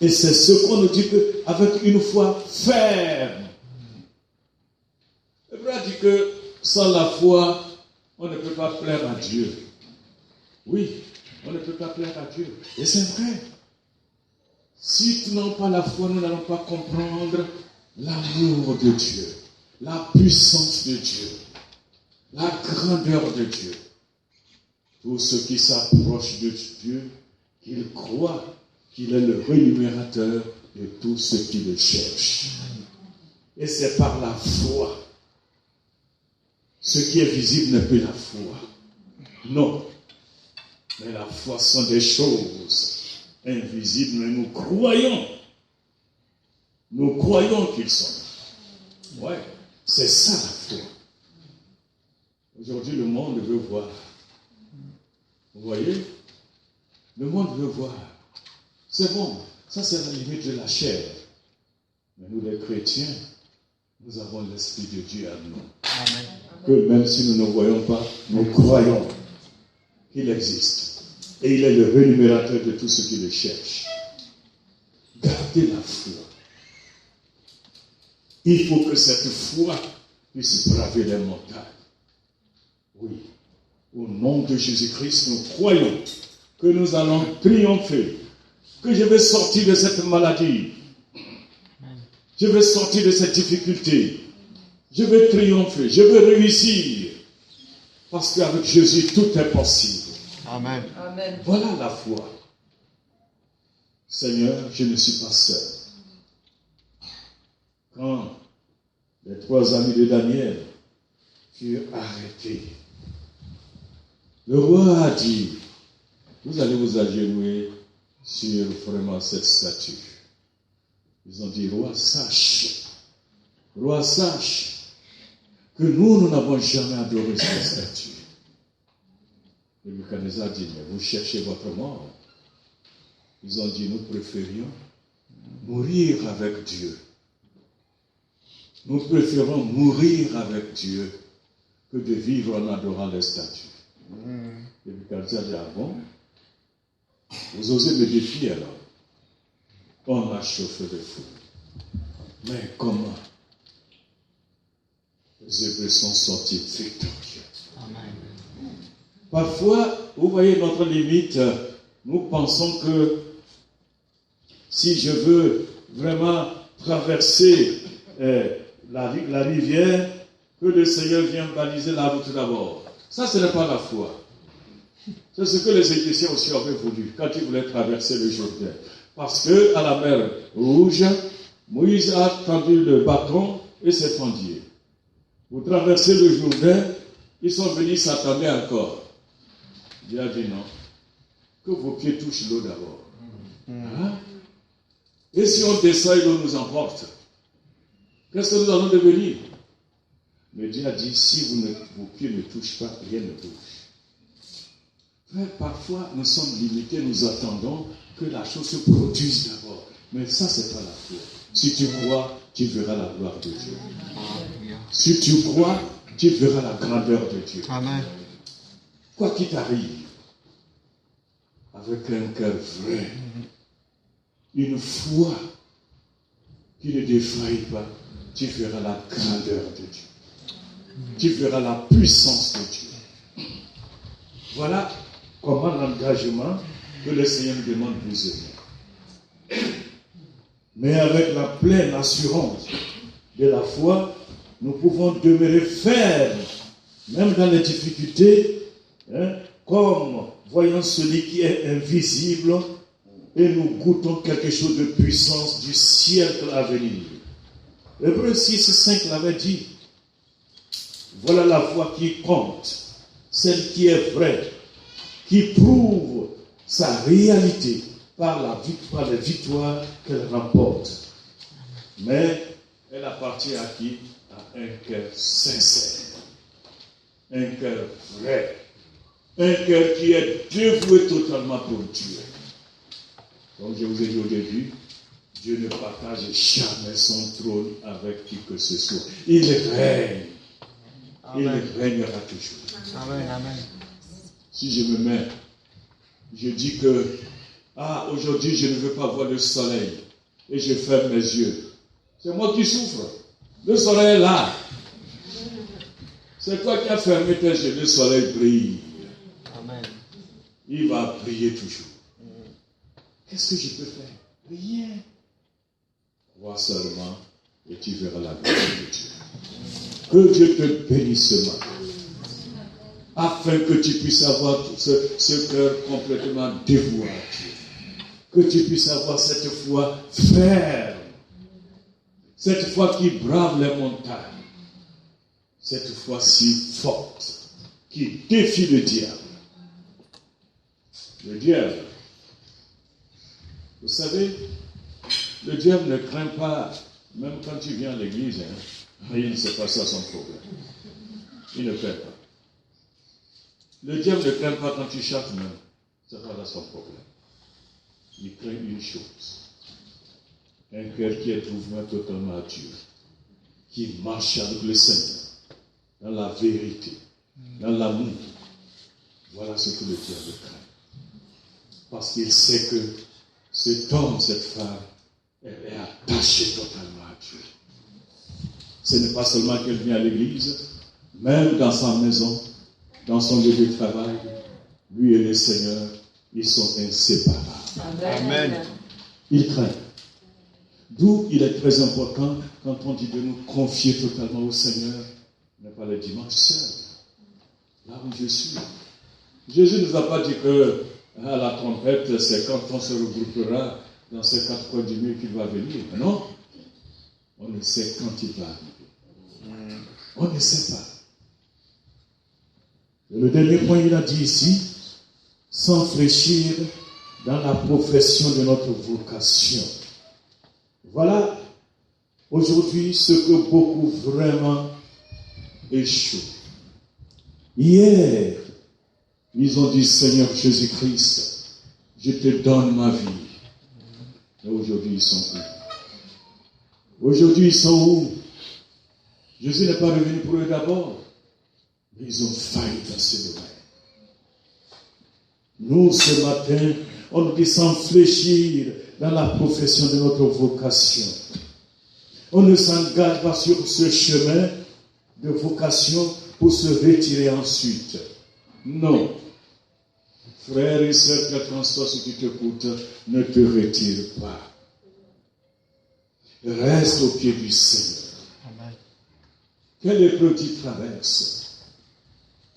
[SPEAKER 5] Et c'est ce qu'on nous dit qu'avec une foi ferme. Le frère dit que sans la foi, on ne peut pas plaire à Dieu. Oui, on ne peut pas plaire à Dieu. Et c'est vrai. Si nous n'avons pas la foi, nous n'allons pas comprendre l'amour de Dieu, la puissance de Dieu, la grandeur de Dieu. Pour ceux qui s'approchent de Dieu, qu'ils croient qu'il est le rémunérateur de tous ceux qui le cherchent. Et c'est par la foi. Ce qui est visible n'est plus la foi. Non. Mais la foi sont des choses invisibles, mais nous croyons. Nous croyons qu'ils sont là. Ouais, c'est ça la foi. Aujourd'hui, le monde veut voir. Vous voyez? Le monde veut voir. C'est bon, ça c'est la limite de la chair. Mais nous les chrétiens, nous avons l'Esprit de Dieu à nous.
[SPEAKER 4] Amen.
[SPEAKER 5] Que même si nous ne voyons pas, nous croyons qu'il existe. Et il est le rémunérateur de tous ceux qui le cherchent. Gardez la foi. Il faut que cette foi puisse braver les montagnes. Oui. Au nom de Jésus-Christ, nous croyons que nous allons triompher. Que je vais sortir de cette maladie. Je vais sortir de cette difficulté. Je vais triompher. Je vais réussir. Parce qu'avec Jésus, tout est possible.
[SPEAKER 4] Amen.
[SPEAKER 2] Amen.
[SPEAKER 5] Voilà la foi. Seigneur, je ne suis pas seul. Quand les 3 amis de Daniel furent arrêtés, le roi a dit, vous allez vous agenouiller sur vraiment cette statue. Ils ont dit, roi, sache que nous n'avons jamais adoré cette statue. Et Nebuchadnezzar dit, mais vous cherchez votre mort. Ils ont dit, nous préférions mourir avec Dieu. Nous préférons mourir avec Dieu que de vivre en adorant les statues. Et Nebuchadnezzar dit, ah bon? Vous osez me défier alors? On m'a chauffé de fou. Mais comment? Les Hébreux sont sortis victorieux. Amen. Parfois, vous voyez notre limite, nous pensons que si je veux vraiment traverser la rivière, que le Seigneur vienne baliser la route d'abord. Ça, ce n'est pas la foi. C'est ce que les Égyptiens aussi avaient voulu quand ils voulaient traverser le Jourdain. Parce que à la mer Rouge, Moïse a tendu le bâton et s'est fendu. Vous traversez le Jourdain, ils sont venus s'attendre encore. Dieu a dit non. Que vos pieds touchent l'eau d'abord. Hein? Et si on descend et l'eau nous emporte, qu'est-ce que nous allons devenir? Mais Dieu a dit, si vos pieds ne touchent pas, rien ne bouge. Mais parfois, nous sommes limités, nous attendons que la chose se produise d'abord. Mais ça, c'est pas la foi. Si tu crois, tu verras la gloire de Dieu. Si tu crois, tu verras la grandeur de Dieu.
[SPEAKER 4] Amen.
[SPEAKER 5] Quoi qu'il t'arrive, avec un cœur vrai, une foi qui ne défaille pas, tu verras la grandeur de Dieu. Tu verras la puissance de Dieu. Voilà comment l'engagement que le Seigneur nous demande de nous aimer. Mais avec la pleine assurance de la foi, nous pouvons demeurer fermes, même dans les difficultés, comme voyant celui qui est invisible, et nous goûtons quelque chose de puissance du siècle à venir. Hébreux 6:5 l'avait dit. Voilà la foi qui compte, celle qui est vraie, qui prouve sa réalité par les victoires qu'elle remporte. Mais elle appartient à qui? À un cœur sincère, un cœur vrai, un cœur qui est dévoué totalement pour Dieu. Comme je vous ai dit au début, Dieu ne partage jamais son trône avec qui que ce soit. Il règne. Amen. Il régnera toujours.
[SPEAKER 4] Amen, amen.
[SPEAKER 5] Si je me mets, je dis que, aujourd'hui je ne veux pas voir le soleil, et je ferme mes yeux. C'est moi qui souffre. Le soleil est là. C'est toi qui as fermé tes yeux. Le soleil brille.
[SPEAKER 4] Amen.
[SPEAKER 5] Il va briller toujours. Qu'est-ce que je peux faire? Rien. Crois seulement et tu verras la gloire de Dieu. Que Dieu te bénisse ce matin. Afin que tu puisses avoir ce cœur complètement dévoué à Dieu. Que tu puisses avoir cette foi ferme. Cette foi qui brave les montagnes. Cette foi si forte qui défie le diable. Le diable. Vous savez, le diable ne craint pas, même quand tu viens à l'église, il ne sait pas ça son problème. Il ne craint pas. Le diable ne craint pas quand tu chantes même. C'est pas là son problème. Il craint une chose. Un cœur qui est ouvert totalement à Dieu. Qui marche avec le Seigneur. Dans la vérité. Dans l'amour. Voilà ce que le diable craint. Parce qu'il sait que cet homme, cette femme, elle est attachée totalement à Dieu. Ce n'est pas seulement qu'elle vient à l'église, même dans sa maison, dans son lieu de travail, lui et le Seigneur, ils sont inséparables.
[SPEAKER 4] Amen.
[SPEAKER 5] Il craint. D'où il est très important, quand on dit de nous confier totalement au Seigneur, mais pas le dimanche seul. Là où je suis. Jésus ne nous a pas dit que à la trompette, c'est quand on se regroupera dans ces 4 coins du mur qu'il va venir. Mais non. On ne sait quand il va arriver. On ne sait pas. Et le dernier point, il a dit ici, sans fléchir dans la profession de notre vocation. Voilà aujourd'hui ce que beaucoup vraiment échouent. Hier, ils ont dit, Seigneur Jésus-Christ, je te donne ma vie. Mais aujourd'hui, ils sont où? Aujourd'hui, ils sont où? Jésus n'est pas revenu pour eux d'abord, mais ils ont failli dans ce domaine. Nous, ce matin, on nous dit sans fléchir dans la profession de notre vocation. On ne s'engage pas sur ce chemin de vocation pour se retirer ensuite. Non. Frères et sœurs, quel qu'en soit ce qui t'écoute, ne te retire pas. Reste au pied du Seigneur. Amen. Quelle épreuve tu traverses?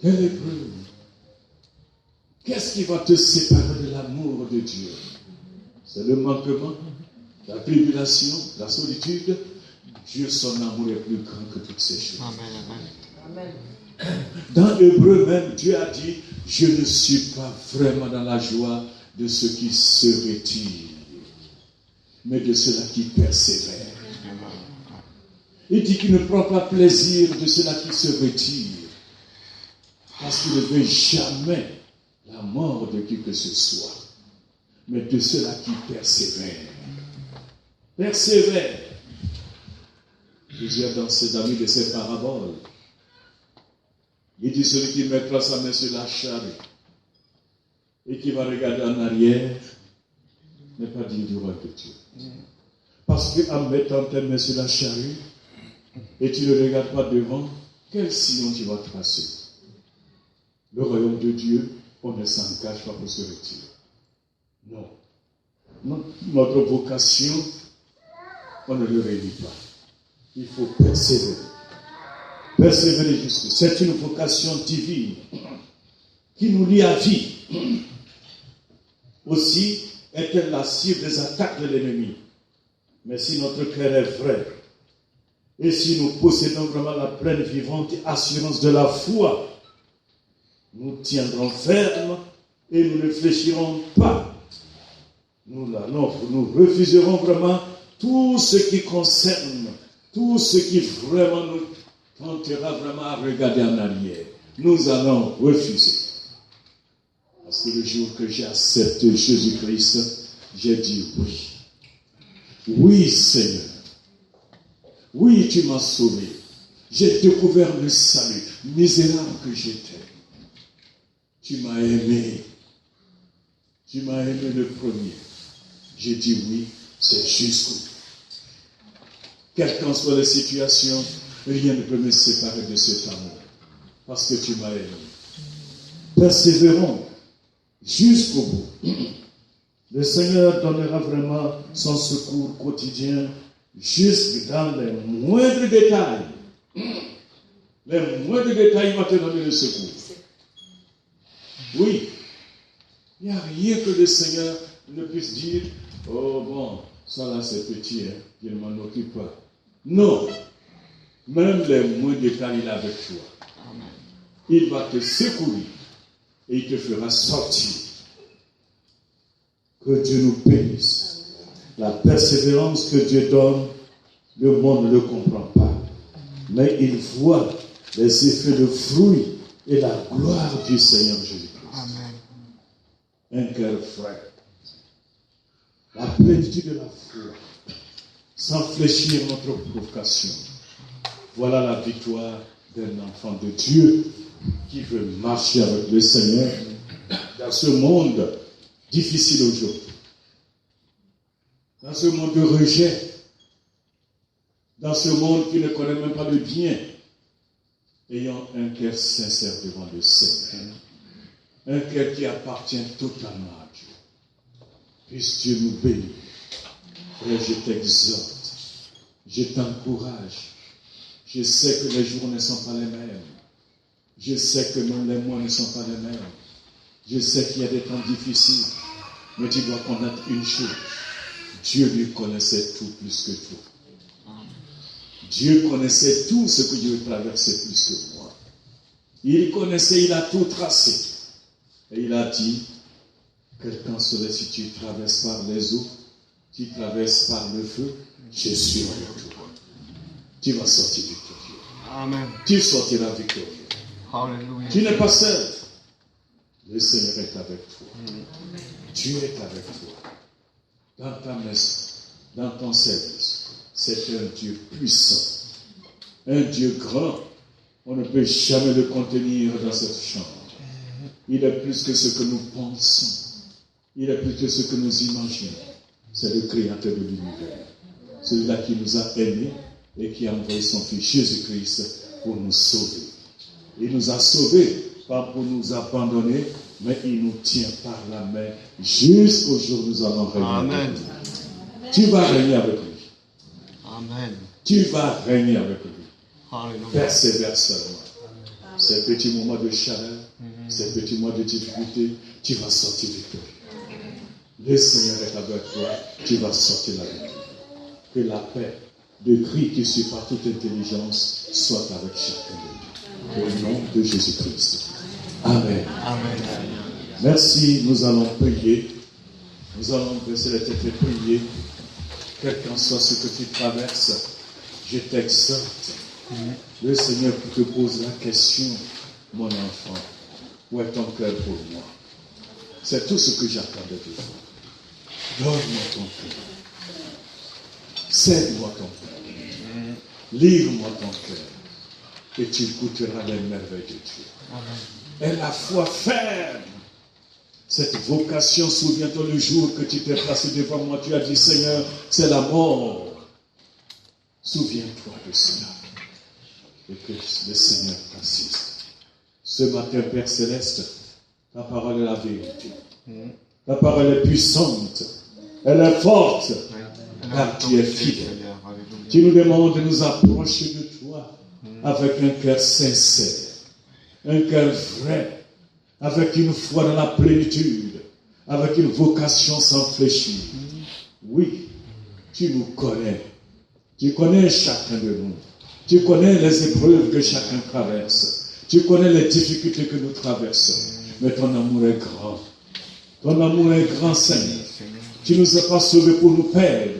[SPEAKER 5] Quelle épreuve? Qu'est-ce qui va te séparer de l'amour de Dieu? C'est le manquement, la tribulation, la solitude. Dieu, son amour est plus grand que toutes ces choses. Amen. Amen. Dans Hébreu même, Dieu a dit, je ne suis pas vraiment dans la joie de ceux qui se retirent, mais de ceux-là qui persévèrent. Il dit qu'il ne prend pas plaisir de ceux-là qui se retirent, parce qu'il ne veut jamais la mort de qui que ce soit, mais de ceux-là qui persévèrent. Persévèrent. Plusieurs dans ses amis de ces paraboles. Il dit celui qui mettra sa main sur la charrue et qui va regarder en arrière n'est pas digne du roi de Dieu. Parce qu'en mettant tes mains sur la charrue et tu ne regardes pas devant, quel sillon tu vas tracer? Le royaume de Dieu, on ne s'engage pas pour se retirer. Non. Notre vocation, on ne le réunit pas. Il faut persévérer. Persévérer jusqu'au. C'est une vocation divine qui nous lie à vie. Aussi est-elle la cible des attaques de l'ennemi. Mais si notre cœur est vrai, et si nous possédons vraiment la pleine vivante assurance de la foi, nous tiendrons ferme et nous ne fléchirons pas. Nous refuserons vraiment tout ce qui concerne, tout ce qui vraiment nous tentera vraiment à regarder en arrière. Nous allons refuser. Parce que le jour que j'ai accepté Jésus-Christ, j'ai dit oui. Oui, Seigneur. Oui, tu m'as sauvé. J'ai découvert le salut, misérable que j'étais. Tu m'as aimé. Tu m'as aimé le premier. J'ai dit oui, c'est jusqu'au bout. Quelles qu'en soient les situations, rien ne peut me séparer de cet amour. Parce que tu m'as aimé. Persévérons jusqu'au bout. Le Seigneur donnera vraiment son secours quotidien jusque dans les moindres détails. Les moindres détails vont te donner le secours. Oui. Il n'y a rien que le Seigneur ne puisse dire, oh bon, ça là c'est petit, hein, je ne m'en occupe pas. Non. Même les moindres détails, il est avec toi. Amen. Il va te secourir et il te fera sortir. Que Dieu nous bénisse. La persévérance que Dieu donne, le monde ne le comprend pas. Mais il voit les effets de fruits et la gloire du Seigneur Jésus-Christ. Amen. Un cœur frère. La plénitude de la foi. Sans fléchir notre provocation. Voilà la victoire d'un enfant de Dieu qui veut marcher avec le Seigneur dans ce monde difficile aujourd'hui. Dans ce monde de rejet. Dans ce monde qui ne connaît même pas le bien. Ayant un cœur sincère devant le Seigneur. Un cœur qui appartient totalement à Dieu. Puisse Dieu nous bénir. Frère, je t'exhorte. Je t'encourage. Je sais que les jours ne sont pas les mêmes. Je sais que même les mois ne sont pas les mêmes. Je sais qu'il y a des temps difficiles. Mais tu dois connaître une chose. Dieu lui connaissait tout plus que toi. Dieu connaissait tout ce que Dieu traversait plus que moi. Il connaissait, il a tout tracé. Et il a dit, quelqu'un serait si tu traverses par les eaux, tu traverses par le feu, je suis avec toi. Tu vas sortir victorieux.
[SPEAKER 4] Amen.
[SPEAKER 5] Tu sortiras victorieux.
[SPEAKER 4] Hallelujah.
[SPEAKER 5] Tu n'es pas seul. Le Seigneur est avec toi. Dieu est avec toi. Dans ta maison, dans ton service. C'est un Dieu puissant. Un Dieu grand. On ne peut jamais le contenir dans cette chambre. Il est plus que ce que nous pensons. Il est plus que ce que nous imaginons. C'est le Créateur de l'univers. Celui-là qui nous a aimés et qui a envoyé son Fils Jésus-Christ pour nous sauver. Il nous a sauvés, pas pour nous abandonner, mais il nous tient par la main jusqu'au jour où nous allons régner.
[SPEAKER 4] Amen.
[SPEAKER 5] Avec lui. Tu vas régner avec lui.
[SPEAKER 4] Amen.
[SPEAKER 5] Tu vas régner avec lui.
[SPEAKER 4] Hallelujah.
[SPEAKER 5] Persévère seulement. Ces petits moments de chaleur, ces petits moments de difficulté, tu vas sortir victorieux. Le Seigneur est avec toi, tu vas sortir la victoire. Que la paix de Christ qui suit par toute intelligence soit avec chacun de nous. Au nom de Jésus-Christ. Amen.
[SPEAKER 4] Amen.
[SPEAKER 5] Merci, nous allons prier. Nous allons baisser la tête et prier. Quel qu'en soit ce que tu traverses, je t'exhorte. Le Seigneur te pose la question, mon enfant, où est ton cœur pour moi? C'est tout ce que j'attends de toi. Donne-moi ton cœur. Cède-moi ton cœur. Livre-moi ton cœur. Et tu goûteras les merveilles de Dieu. Et la foi ferme. Cette vocation, souviens-toi le jour que tu t'es placé devant moi, tu as dit, Seigneur, c'est la mort. Souviens-toi de cela. Et que le Seigneur t'assiste. Ce matin, Père Céleste, ta parole est la vérité. Ta parole est puissante. Elle est forte. Car tu es fidèle. Tu nous demandes de nous approcher de toi avec un cœur sincère, un cœur vrai, avec une foi dans la plénitude, avec une vocation sans fléchir. Oui, tu nous connais. Tu connais chacun de nous. Tu connais les épreuves que chacun traverse. Tu connais les difficultés que nous traversons. Mais ton amour est grand. Ton amour est grand, Seigneur. Tu ne nous as pas sauvés pour nous perdre,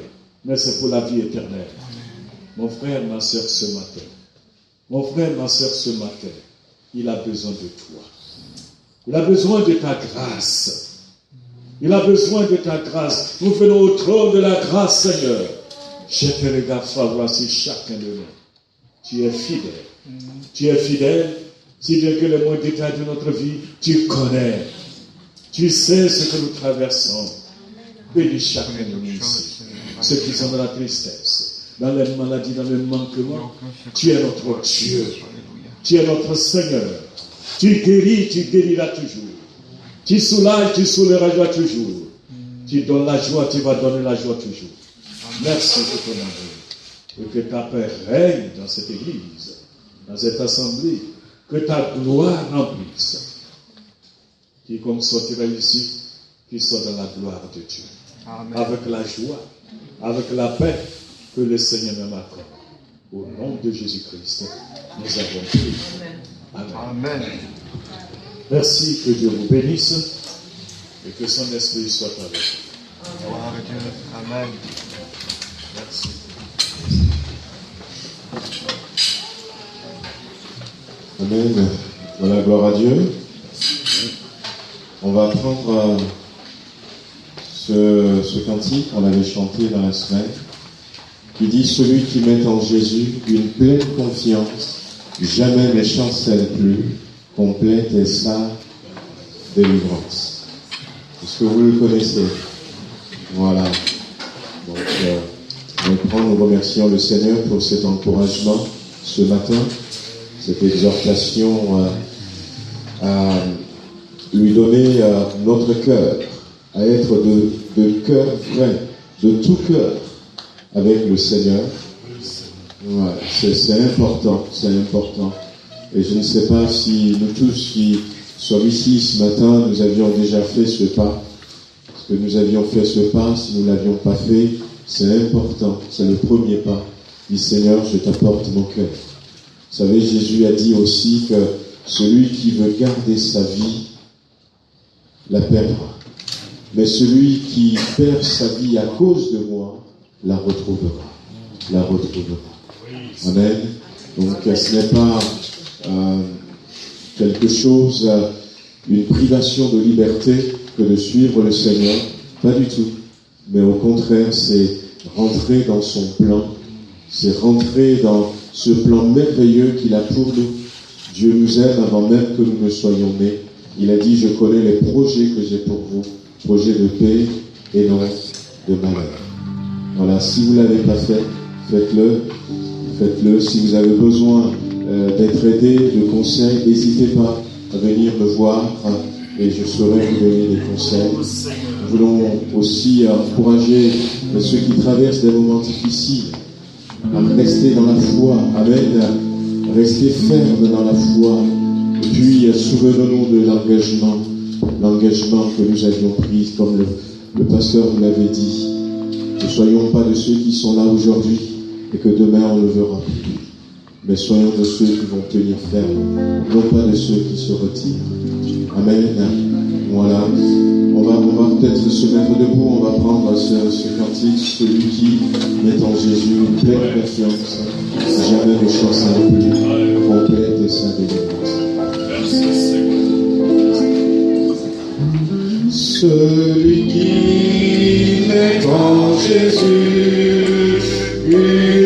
[SPEAKER 5] mais c'est pour la vie éternelle. Mon frère, ma soeur, ce matin. Mon frère, ma soeur, ce matin, il a besoin de toi. Il a besoin de ta grâce. Il a besoin de ta grâce. Nous venons au trône de la grâce, Seigneur. Jette tes regards favorables sur chacun de nous. Tu es fidèle. Tu es fidèle, si bien que les moindres détails de notre vie, tu connais. Tu sais ce que nous traversons. Bénis chacun de nous ici. Ceux qui sont dans la tristesse, dans les maladies, dans le manquement. Tu es notre Dieu. Tu es notre Seigneur. Tu guériras toujours. Tu soulages, tu soulageras toujours. Tu donnes la joie, tu vas donner la joie toujours. Merci pour ton amour. Et que ta paix règne dans cette église, dans cette assemblée. Que ta gloire remplisse. Quiconque sortira ici, qu'il soit dans la gloire de Dieu. Amen. Avec la joie, avec la paix que le Seigneur nous accorde. Au nom de Jésus-Christ, nous avons prié. Amen. Amen. Merci, que Dieu vous bénisse et que son esprit soit avec vous. Gloire à Dieu. Amen. Merci.
[SPEAKER 1] Amen. Voilà, gloire à Dieu. On va prendre ce cantique qu'on avait chanté dans la semaine, qui dit: celui qui met en Jésus une pleine confiance, jamais ne chancelle plus, complète est sa délivrance. Est-ce que vous le connaissez? Voilà. Donc, nous remercions le Seigneur pour cet encouragement ce matin, cette exhortation à lui donner notre cœur, à être de cœur vrai, de tout cœur avec le Seigneur. Voilà, c'est important, c'est important. Et je ne sais pas si nous tous qui sommes ici ce matin, nous avions déjà fait ce pas. Est-ce que nous avions fait ce pas? Si nous ne l'avions pas fait, c'est important, c'est le premier pas. Dis Seigneur, je t'apporte mon cœur. Vous savez, Jésus a dit aussi que celui qui veut garder sa vie la perdra. Mais celui qui perd sa vie à cause de moi, la retrouvera. La retrouvera. Amen. Donc ce n'est pas quelque chose, une privation de liberté que de suivre le Seigneur. Pas du tout. Mais au contraire, c'est rentrer dans son plan. C'est rentrer dans ce plan merveilleux qu'il a pour nous. Dieu nous aime avant même que nous ne soyons nés. Il a dit, je connais les projets que j'ai pour vous. Projets de paix et non de malheur. Voilà, si vous ne l'avez pas fait, faites-le. Faites-le. Si vous avez besoin d'être aidé, de conseils, n'hésitez pas à venir me voir et je saurai vous donner des conseils. Nous voulons aussi encourager ceux qui traversent des moments difficiles à rester dans la foi. Amen. Rester ferme dans la foi. Et puis, souvenons-nous de l'engagement que nous avions pris, comme le pasteur nous l'avait dit. Ne soyons pas de ceux qui sont là aujourd'hui et que demain on ne verra plus. Mais soyons de ceux qui vont tenir ferme, non pas de ceux qui se retirent. Amen. Voilà. On va peut-être se mettre debout, on va prendre ce cantique, celui qui met en Jésus une pleine confiance, jamais ne chancera plus, complète et sa délivrance. Celui qui met en Jésus une